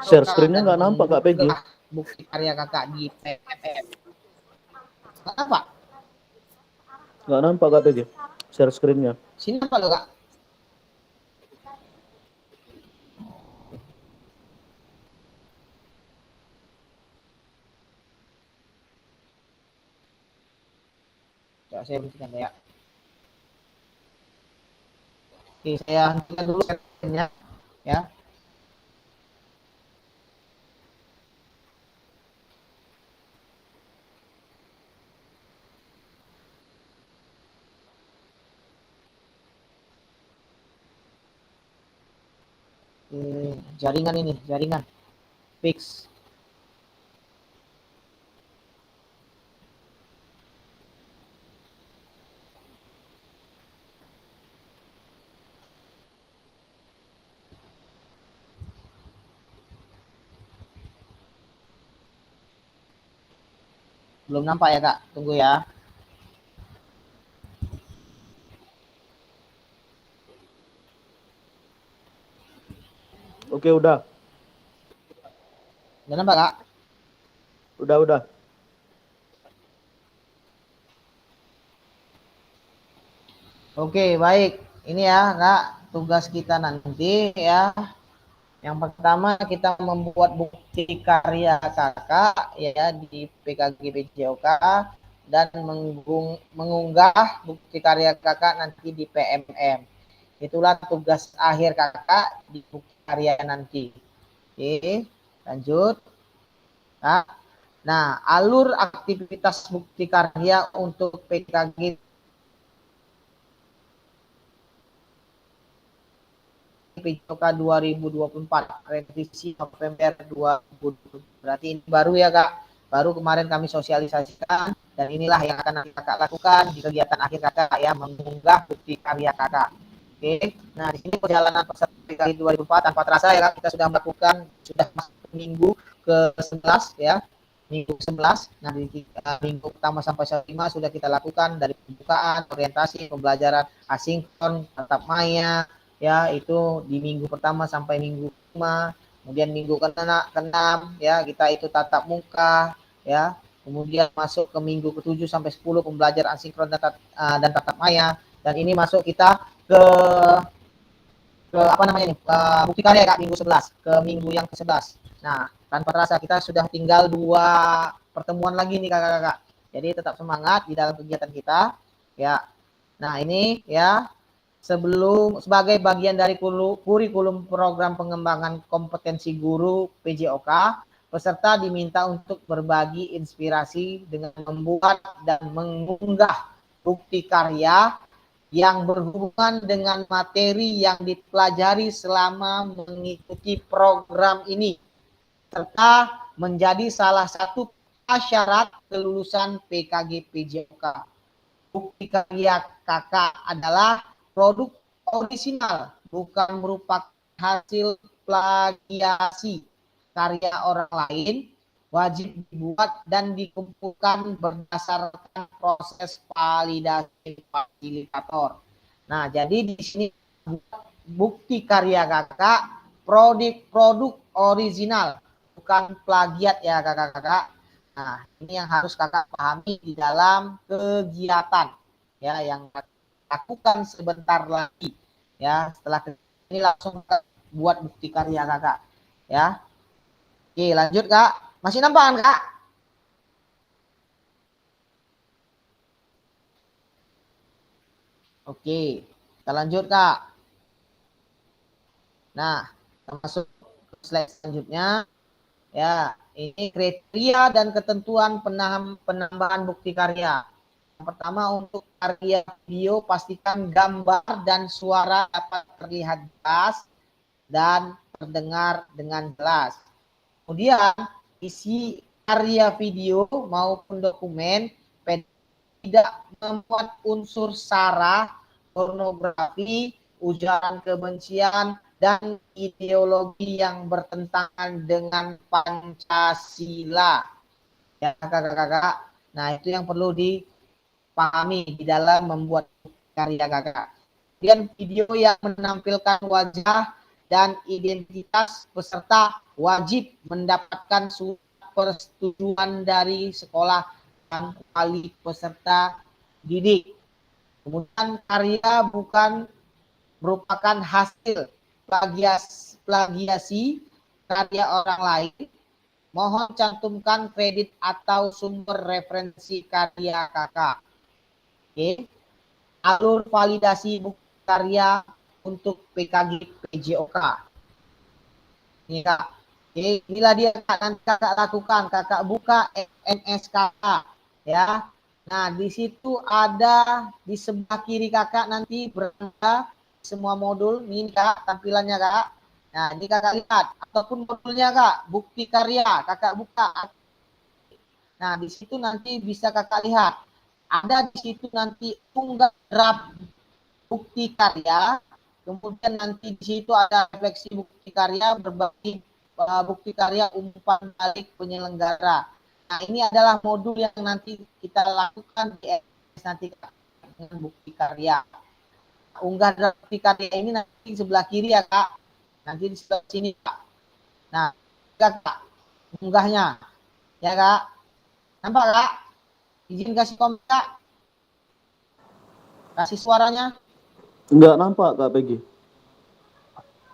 Share screen-nya nggak nampak Kak Peggy. Bukti karya kakak di PMM. Kenapa? Nggak nampak Kak Peggy. Share screen-nya. Sini apa lo kak? Ya, saya berikan ya. Oke, saya hentikan dulu screen-nya ya. Jaringan ini, jaringan fix. Belum nampak ya kak, tunggu ya. Oke, udah. Udah nampak kak? Udah. Oke, baik. Ini ya kak, tugas kita nanti ya. Yang pertama kita membuat bukti karya kakak ya di PKG PJOK dan mengunggah bukti karya kakak nanti di PMM. Itulah tugas akhir kakak di bukti karya nanti. Oke, lanjut. Nah, alur aktivitas bukti karya untuk PKG PJOK 2024 revisi November 2020. Berarti ini baru ya kak, baru kemarin kami sosialisasikan dan inilah yang akan nanti kakak lakukan di kegiatan akhir kakak ya, mengunggah bukti karya kakak. Oke, nah di sini perjalanan peserta PKG 2024 tanpa terasa ya kak, kita sudah melakukan, sudah masuk minggu ke-11 ya, minggu 11. Nah di minggu pertama sampai 5 sudah kita lakukan dari pembukaan, orientasi, pembelajaran asinkron, tatap maya ya, itu di minggu pertama sampai minggu 5. Kemudian minggu ke-6 ya kita itu tatap muka ya. Kemudian masuk ke minggu ke-7 sampai 10 pembelajaran asinkron dan tatap maya, dan ini masuk kita ke apa namanya nih, bukti karya kak, minggu 11 ke minggu yang ke-11. Nah, tanpa terasa kita sudah tinggal 2 pertemuan lagi nih kakak-kakak. Jadi tetap semangat di dalam kegiatan kita ya. Nah, ini ya, sebagai bagian dari kurikulum program pengembangan kompetensi guru PJOK, peserta diminta untuk berbagi inspirasi dengan membuat dan mengunggah bukti karya yang berhubungan dengan materi yang dipelajari selama mengikuti program ini, serta menjadi salah satu syarat kelulusan PKG PJOK. Bukti karya kakak adalah produk orisinal, bukan merupakan hasil plagiasi karya orang lain, wajib dibuat dan dikumpulkan berdasarkan proses validasi fasilitator. Nah, jadi di sini bukti karya kakak produk original, bukan plagiat ya kakak-kakak. Nah, ini yang harus kakak pahami di dalam kegiatan ya yang lakukan sebentar lagi ya. Setelah ini langsung buat bukti karya kakak ya. Oke, lanjut kak. Masih nampak kan kak? Oke, kita lanjut kak. Nah, kita masuk ke slide selanjutnya. Ya, ini kriteria dan ketentuan penambahan bukti karya. Yang pertama, untuk karya video pastikan gambar dan suara dapat terlihat jelas dan terdengar dengan jelas. Kemudian isi karya video maupun dokumen tidak memuat unsur sara, pornografi, ujaran kebencian, dan ideologi yang bertentangan dengan Pancasila. Ya kakak-kakak. Nah itu yang perlu dipahami di dalam membuat karya kakak. Kemudian video yang menampilkan wajah dan identitas peserta wajib mendapatkan surat persetujuan dari sekolah dan wali peserta didik. Kemudian karya bukan merupakan hasil plagiasi karya orang lain. Mohon cantumkan kredit atau sumber referensi karya kakak. Oke. Alur validasi bukti karya untuk PKG PJOK. Ini kak. Oke, inilah dia kak, nanti kakak lakukan. Kakak buka MS kakak ya. Nah, di situ ada di sebelah kiri kakak nanti berada semua modul. Ini kak tampilannya kak. Nah, ini kakak lihat ataupun modulnya kak, bukti karya kakak buka. Nah, di situ nanti bisa kakak lihat. Ada di situ nanti unggah draft bukti karya. Kemudian nanti di situ ada refleksi bukti karya, berbagi bukti karya umpan balik penyelenggara. Nah, ini adalah modul yang nanti kita lakukan di nanti dengan bukti karya. Unggah draft bukti karya ini nanti sebelah kiri ya kak. Nanti di sebelah sini kak. Nah, kak unggahnya ya kak. Nampak kak? Izin kasih komen kak. Kasih suaranya. Enggak nampak Kak Peggy.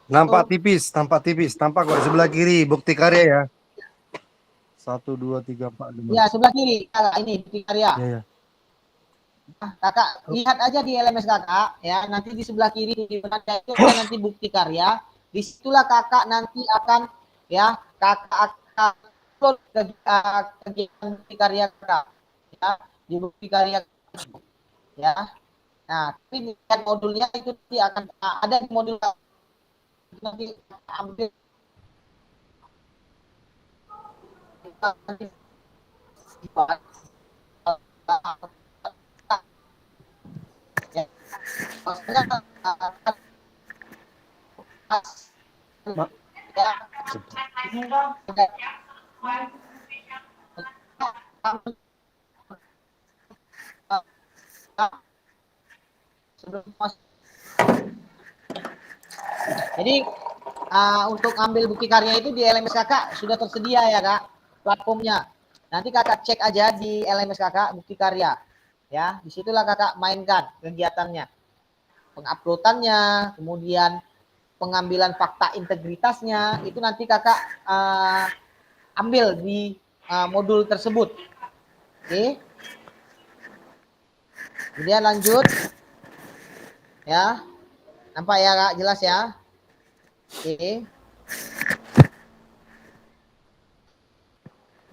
Nampak tipis, nampak tipis. Tampak kok sebelah kiri bukti karya ya. 1, 2, 3, 4, 5. Ya, sebelah kiri kakak ini bukti karya. Ya, ya. Nah, kakak lihat aja di LMS kakak ya. Nanti di sebelah kiri di mana itu nanti bukti karya. Disitulah kakak nanti akan ya kakak akan upload kegiatan bukti karya kakak ya di bukti karya ya. Nah, tapi lihat modulnya itu nanti akan ada di modul nanti ambil nanti jadi untuk ambil bukti karya itu di LMS kakak sudah tersedia ya kak platformnya. Nanti kakak cek aja di LMS kakak bukti karya ya. Disitulah kakak mainkan kegiatannya, penguploadannya, kemudian pengambilan fakta integritasnya itu nanti kakak ambil di modul tersebut. Oke. Kemudian lanjut ya. Nampak ya kak, jelas ya. Oke.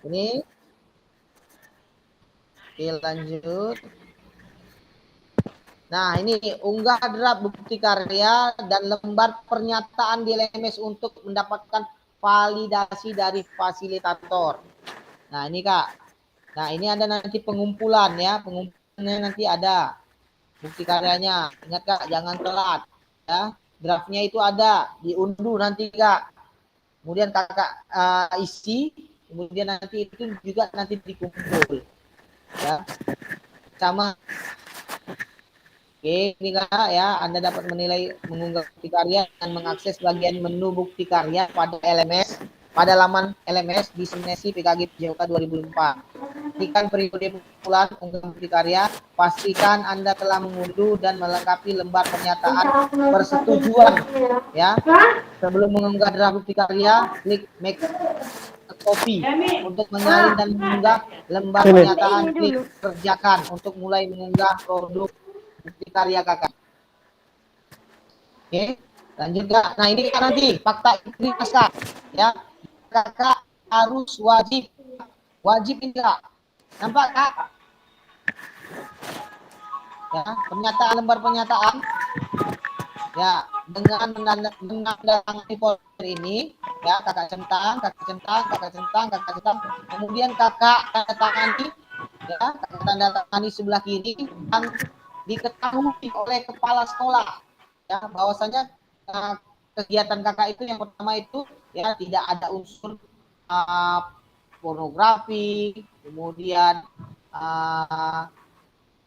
Ini. Oke, lanjut. Nah, ini unggah draft bukti karya dan lembar pernyataan di LMS untuk mendapatkan validasi dari fasilitator. Nah, ini Kak. Nah, ini ada nanti pengumpulan ya. Pengumpulannya nanti ada bukti karyanya. Ingat Kak, jangan telat ya. Draftnya itu ada, diunduh nanti Kak. Kemudian Kakak isi, kemudian nanti itu juga nanti dikumpul. Ya. Sama. Oke, ini Kak ya, Anda dapat menilai mengunggah bukti karya dan mengakses bagian menu bukti karya pada LMS, pada laman LMS Diseminasi PKG PJOK 2004. Ketika periode pengumpulan unggah bukti karya, pastikan Anda telah mengunduh dan melengkapi lembar pernyataan persetujuan ya. Sebelum mengunggah draft bukti karya, klik make a copy untuk menyalin dan mengunggah lembar pernyataan, klik kerjakan untuk mulai mengunggah produk bukti karya Kakak. Oke, lanjut Kak. Nah, ini Kak nanti fakta integritas Kak. Ya, Kakak harus wajib ini Kak. Nampak Kak? Ya, pernyataan lembar pernyataan. Ya, dengan menandatangani folder ini, ya Kakak centang, kemudian Kakak tanda tangani, ya Kakak tanda tangani sebelah kiri dan diketahui oleh kepala sekolah ya bahwasanya kegiatan Kakak itu yang pertama itu ya tidak ada unsur pornografi, kemudian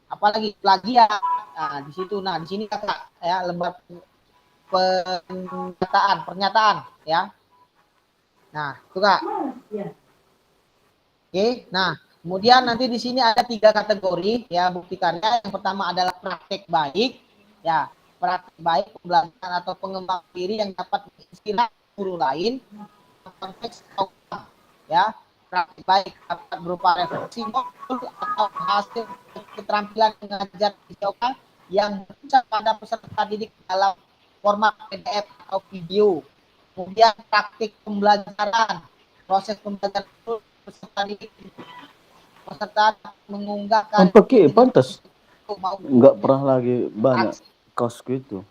apalagi plagiat. Nah, di situ di sini Kakak ya lembar pernyataan ya. Nah, itu Kak. Oke, nah kemudian nanti di sini ada 3 kategori ya bukti karya. Yang pertama adalah praktek baik, ya praktek baik pembelajaran atau pengembangan diri yang dapat menginspirasi guru lain. Konteks ya praktek baik dapat berupa refleksi modul atau hasil keterampilan mengajar PJOK yang bisa pada peserta didik dalam format PDF atau video. Kemudian praktik pembelajaran, proses pembelajaran peserta mengunggahkan pakai pantas nggak pernah lagi banyak kaosku itu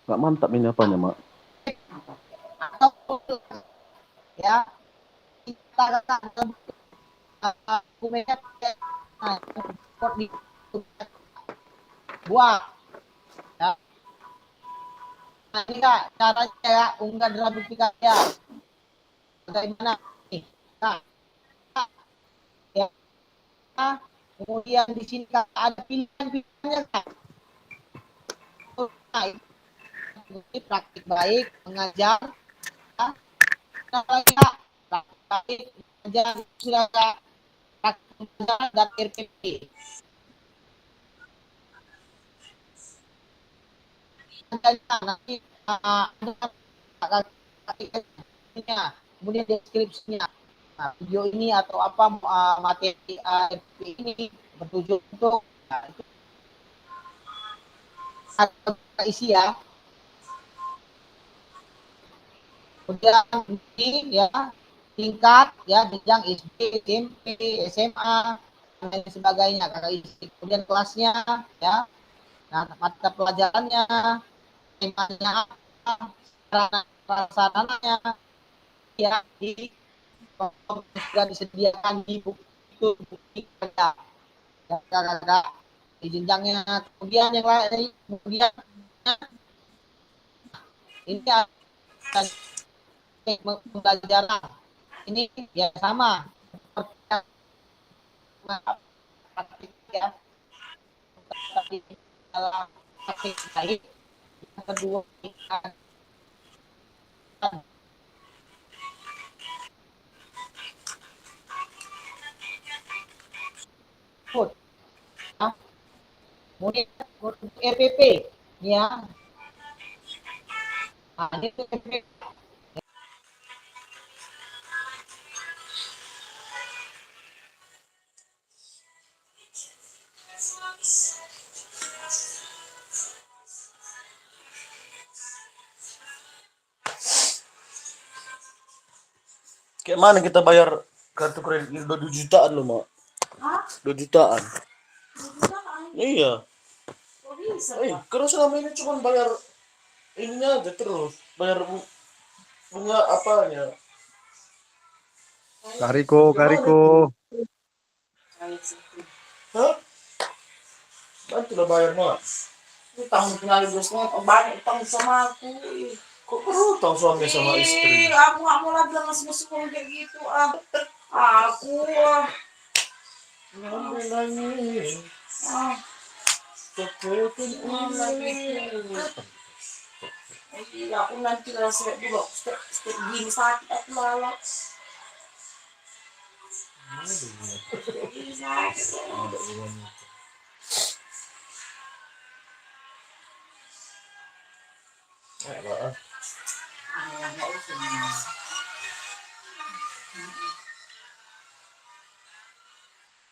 nggak mantap ini apanya Mak ya kita buat ya. Nah, ini Kak, caranya ya, unggah draft bukti karya. Bagaimana nih? Nah, ya. Kemudian di sini Kak ada pilihan-pilihannya Kak. Nah, ini praktik baik, mengajar. Ya. Nah, lagi Kak, praktik baik, mengajar sudah Kak. Praktik mengajar dan RPP. Nanti kemudian deskripsinya video ini atau apa materi ini bertujuan untuk isi ya. Kemudian ini ya tingkat ya jenjang SD, SMP, SMA dan sebagainya Kakak isi. Kemudian kelasnya ya. Nah, mata pelajarannya, temanya apa, sarananya ya sudah disediakan di buku itu bukti ada di jenjangnya. Kemudian yang lain kemudian ini pembelajaran ini ya sama ya praktik baik. Yang kedua kemudian RPP ya. Nah, itu RPP. kayak mana kita bayar kartu kredit 2 jutaan loh, Mak. Hah? 2 jutaan. 2 jutaan? Iya. Kok bisa, Pak? Karena selama ini cuma bayar ininya aja terus. Bayar bunga apanya. Kariko. Hah? Bantu lah bayar, Mak. Utang sekaligus banyak utang sama aku. Kok perlu utang suami sama istri? Aku nggak mau lagi ngasih kayak gitu ah. Aku Nangis. ah Seperti aku nanti rasa dulu gini sakit aku malah.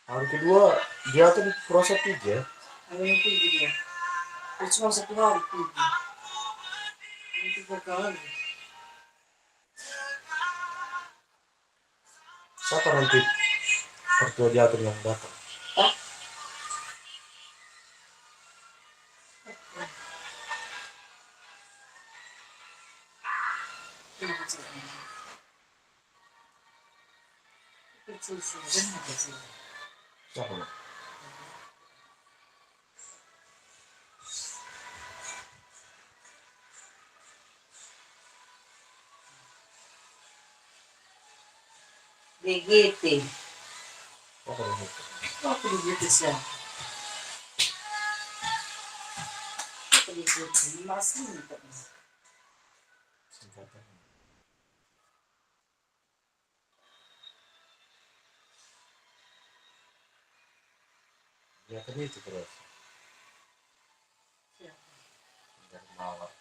hari kedua dia kan proses 3. Hari itu dia. Cuma 1 hari itu 3 kali. Siapa nanti mertua dia yang datang? Siapa? DGT. Apa itu? Apa DGT sih? Apa DGT? Masih tak. Ya kan itu terus. Dari malam.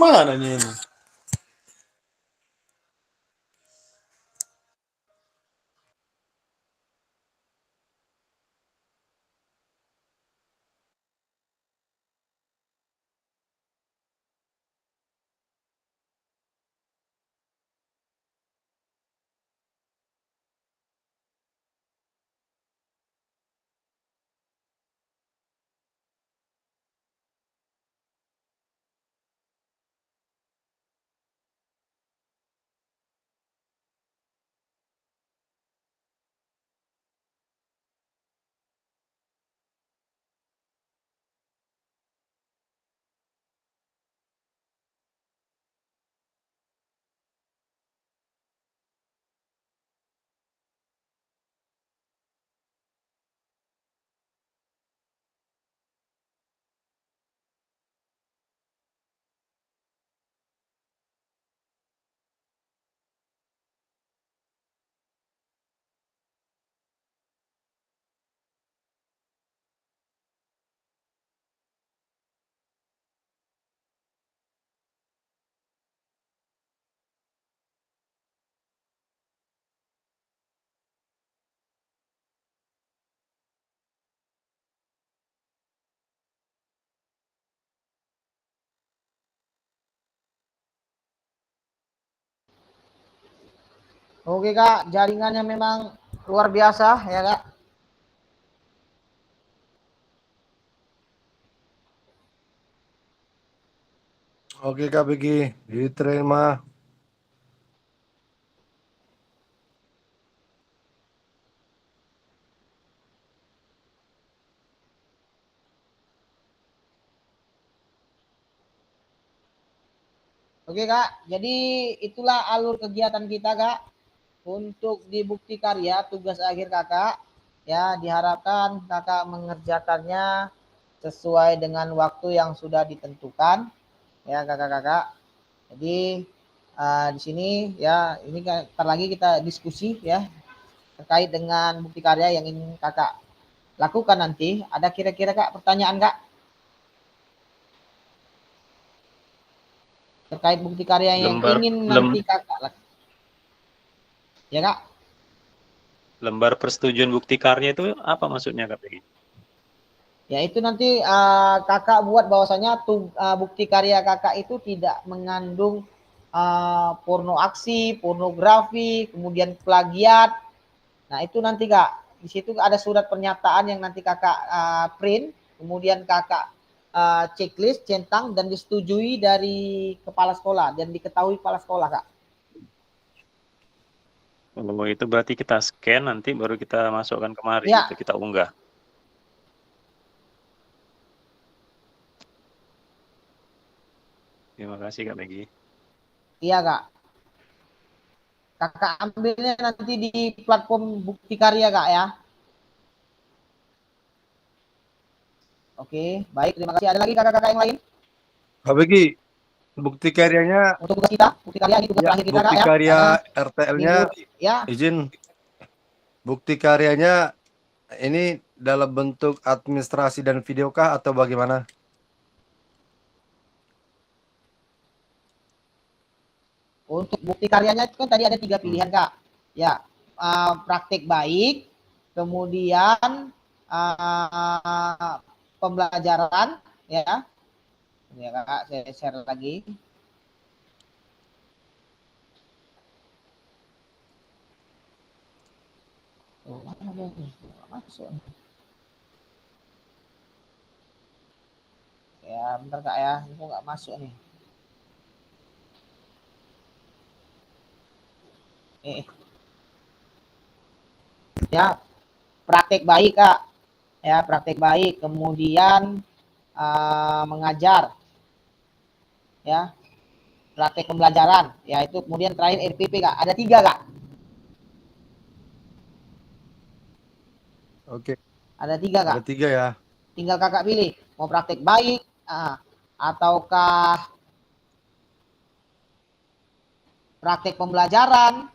Mana nih ini? Oke Kak, jaringannya memang luar biasa ya Kak. Oke Kak Begi, diterima. Oke Kak, jadi itulah alur kegiatan kita Kak. Untuk di bukti karya tugas akhir Kakak, ya diharapkan Kakak mengerjakannya sesuai dengan waktu yang sudah ditentukan ya Kakak-kakak. Jadi di sini ya ini ntar lagi kita diskusi ya terkait dengan bukti karya yang ingin Kakak lakukan nanti. Ada kira-kira Kak pertanyaan Kak? Terkait bukti karya yang ingin nanti Kakak lakukan. Ya Kak? Lembar persetujuan bukti karya itu apa maksudnya Kak Pegi? Ya itu nanti Kakak buat bahwasanya bukti karya Kakak itu tidak mengandung porno aksi, pornografi, kemudian plagiat. Nah itu nanti Kak, di situ ada surat pernyataan yang nanti Kakak print, kemudian Kakak checklist, centang dan disetujui dari kepala sekolah dan diketahui kepala sekolah Kak. Oh, itu berarti kita scan nanti baru kita masukkan kemari Ya. gitu, kita unggah. Terima kasih Kak Pegi. Iya Kak. Kakak ambilnya nanti di platform bukti karya Kak ya. Oke, baik. Terima kasih. Ada lagi kakak-kakak yang lain? Kak Begi, bukti karyanya untuk tugas kita, bukti karya ini tugas ya, terakhir kita bukti Kak, karya ya. RTL-nya Ya. izin bukti karyanya ini dalam bentuk administrasi dan video kah atau bagaimana? Untuk bukti karyanya itu kan tadi ada 3 pilihan Kak. Ya, praktik baik, kemudian pembelajaran, ya. Ya Kak, saya share lagi. Oh, mana ada ini? Masuk. Ya, bentar Kak ya, ini kok nggak masuk nih. Ya, praktik baik Kak. Ya, praktik baik, kemudian mengajar. Ya. Praktik pembelajaran, yaitu kemudian terakhir RPP Kak. Ada 3 Kak. Oke. Ada 3 Kak. Ada 3 ya. Tinggal Kakak pilih mau praktik baik ataukah praktik pembelajaran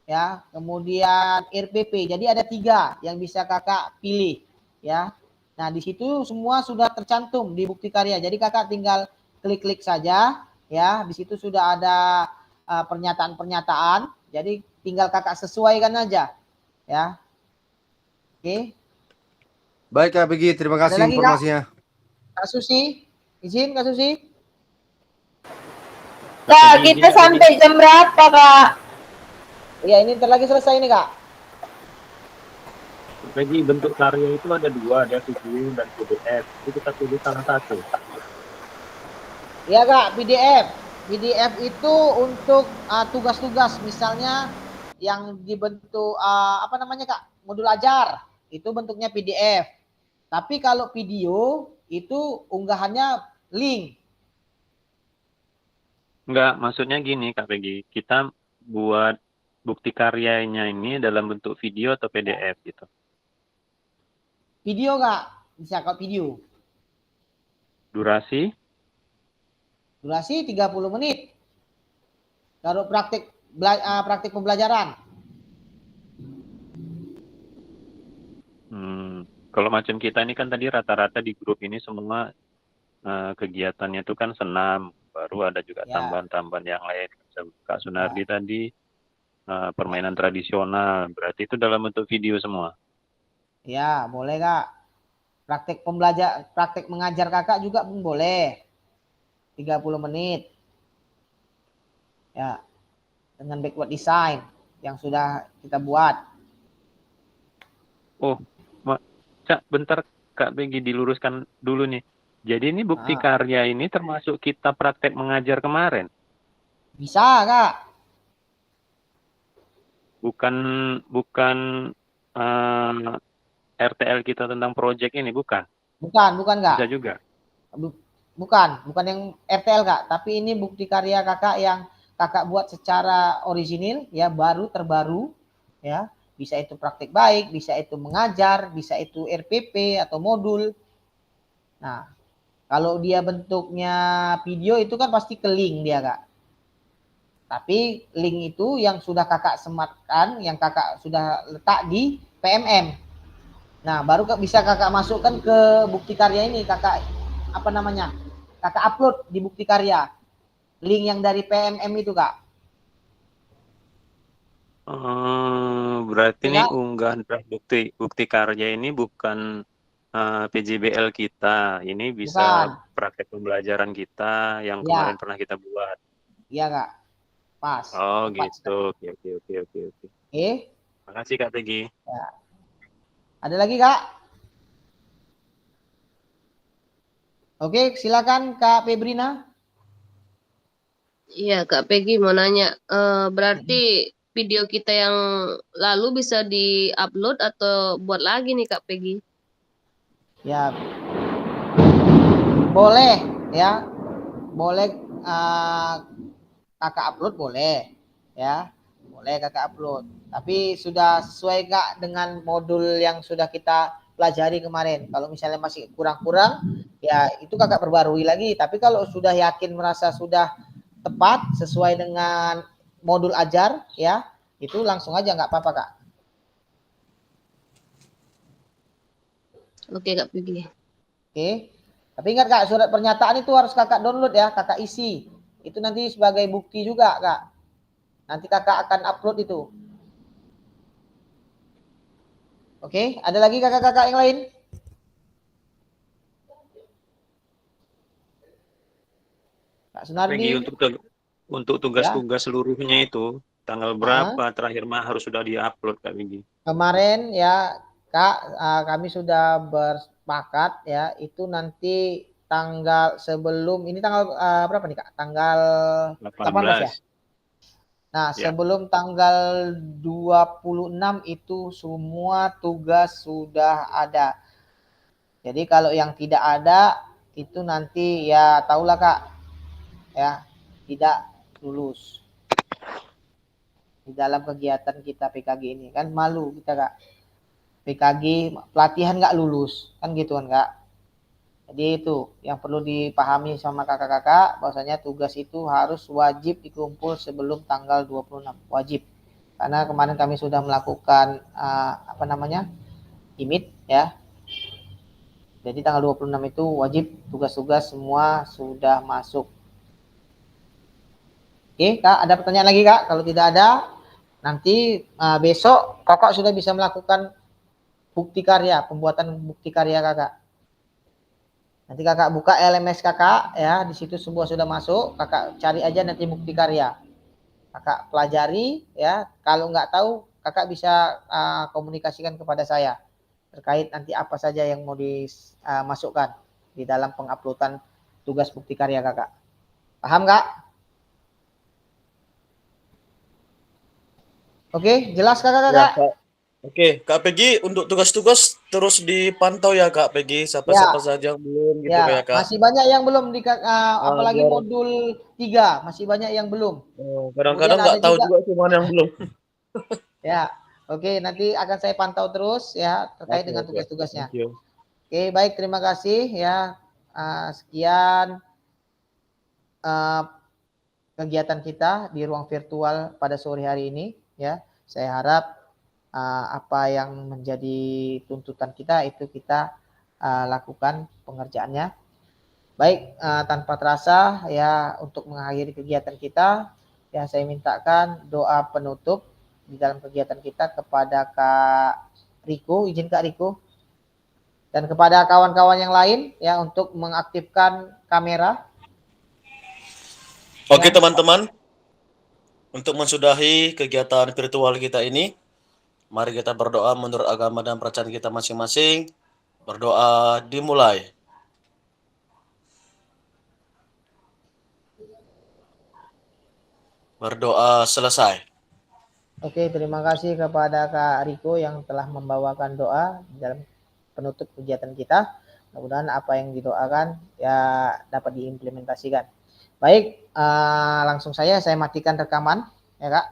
ya, kemudian RPP. Jadi ada 3 yang bisa Kakak pilih ya. Nah, di situ semua sudah tercantum di bukti karya. Jadi Kakak tinggal klik-klik saja ya. Di situ sudah ada pernyataan-pernyataan. Jadi tinggal kakak sesuaikan aja, ya. Oke. Baik Kak Peggy, terima Ada kasih lagi informasinya. Kak Susi, izin Kak Susi. Kak, kita sampai jam berapa, Kak? Ya, ini ntar lagi selesai nih, Kak. Bagi bentuk karya itu ada dua, ada video dan PDF. Itu kita pilih salah satu. Iya, Kak, PDF. PDF itu untuk tugas-tugas, misalnya yang dibentuk apa namanya, Kak? Modul ajar. Itu bentuknya PDF. Tapi kalau video itu unggahannya link. Enggak, maksudnya gini Kak Peggy, kita buat bukti karyanya ini dalam bentuk video atau PDF gitu. Video, Kak. Bisa Kak video. Durasi? Durasi 30 menit. Kalau praktik pembelajaran. Kalau macam kita ini kan tadi rata-rata di grup ini semua kegiatannya itu kan senam, baru ada juga Ya. tambahan-tambahan yang lain. Kak Sunardi tadi permainan tradisional, berarti itu dalam bentuk video semua. Ya, boleh, Kak. Praktek mengajar kakak juga pun boleh. 30 menit. Ya. Dengan backward design yang sudah kita buat. Oh, Cak, bentar Kak Peggy diluruskan dulu nih. Jadi ini bukti karya ini termasuk kita praktek mengajar kemarin? Bisa, Kak. Bukan RTL kita tentang proyek ini, bukan? Bukan, Kak. Bisa juga. Bukan yang RTL, Kak, tapi ini bukti karya kakak yang kakak buat secara orisinil, ya, terbaru, ya. Bisa itu praktik baik, bisa itu mengajar, bisa itu RPP atau modul. Nah, kalau dia bentuknya video itu kan pasti ke link dia, Kak. Tapi link itu yang sudah kakak sematkan, yang kakak sudah letak di PMM. Nah, baru bisa kakak masukkan ke bukti karya ini, kakak kakak upload di bukti karya. Link yang dari PMM itu, Kak. Berarti ini unggahan bukti karya ini bukan PJBL kita, ini bisa praktek pembelajaran kita yang kemarin pernah kita buat. Iya, Kak. Pas. Oh, gitu. Oke. Makasih Kak Peggy. Ya. Ada lagi, Kak? Oke, silakan Kak Febrina. Iya, Kak Peggy mau nanya, berarti video kita yang lalu bisa di-upload atau buat lagi nih Kak Peggy? Ya, boleh ya, boleh kakak upload boleh, ya, boleh kakak upload. Tapi sudah sesuai Kak dengan modul yang sudah kita pelajari kemarin. Kalau misalnya masih kurang-kurang, ya itu kakak perbarui lagi. Tapi kalau sudah yakin merasa sudah tepat sesuai dengan modul ajar, ya itu langsung aja, nggak apa-apa Kak. Oke Kak Peggy. Oke, tapi ingat Kak, surat pernyataan itu harus kakak download ya, kakak isi. Itu nanti sebagai bukti juga Kak. Nanti kakak akan upload itu. Oke, ada lagi kakak-kakak yang lain? Kak Sunardi. Untuk tugas-tugas seluruhnya itu tanggal berapa terakhir harus sudah diupload Kak Peggy? Kemarin ya Kak, kami sudah bersepakat ya, itu nanti tanggal sebelum ini tanggal berapa nih Kak? Tanggal 18 ya. Nah, sebelum tanggal 26 itu semua tugas sudah ada. Jadi kalau yang tidak ada itu nanti ya tahulah Kak, ya tidak lulus di dalam kegiatan kita PKG ini. Kan malu kita Kak, PKG pelatihan nggak lulus kan gitu kan Kak. Jadi itu yang perlu dipahami sama kakak-kakak, bahwasanya tugas itu harus wajib dikumpul sebelum tanggal 26, wajib. Karena kemarin kami sudah melakukan imit ya. Jadi tanggal 26 itu wajib tugas-tugas semua sudah masuk. Oke, Kak, ada pertanyaan lagi, Kak? Kalau tidak ada, nanti besok Kakak sudah bisa melakukan bukti karya, pembuatan bukti karya Kakak. Nanti Kakak buka LMS Kakak ya, di situ semua sudah masuk, Kakak cari aja nanti bukti karya. Kakak pelajari ya, kalau nggak tahu Kakak bisa komunikasikan kepada saya terkait nanti apa saja yang mau dimasukkan di dalam penguploadan tugas bukti karya Kakak. Paham nggak? Oke, jelas Kakak? Ya, Kak. Oke, Kak Peggy, untuk tugas-tugas terus dipantau ya Kak Peggy, siapa-siapa Ya, saja yang belum gitu ya, ya Kak. masih banyak yang belum apalagi Biar modul 3, masih banyak yang belum. kadang-kadang Kemudian ada nggak tahu juga juga sih mana yang belum. ya. Oke, nanti akan saya pantau terus ya terkait Oke, dengan oke. tugas-tugasnya. Thank you. Oke, baik, terima kasih ya. Sekian kegiatan kita di ruang virtual pada sore hari ini ya. Saya harap apa yang menjadi tuntutan kita itu kita lakukan pengerjaannya. Baik, tanpa terasa ya untuk mengakhiri kegiatan kita, ya saya mintakan doa penutup di dalam kegiatan kita kepada Kak Riko, izin Kak Riko, dan kepada kawan-kawan yang lain ya untuk mengaktifkan kamera. Oke Ya. teman-teman, untuk mensudahi kegiatan virtual kita ini, mari kita berdoa menurut agama dan percayaan kita masing-masing. Berdoa dimulai. Berdoa selesai. Oke, terima kasih kepada Kak Riko yang telah membawakan doa dalam penutup kegiatan kita. Mudah-mudahan apa yang didoakan ya dapat diimplementasikan. Baik, langsung saya matikan rekaman ya Kak.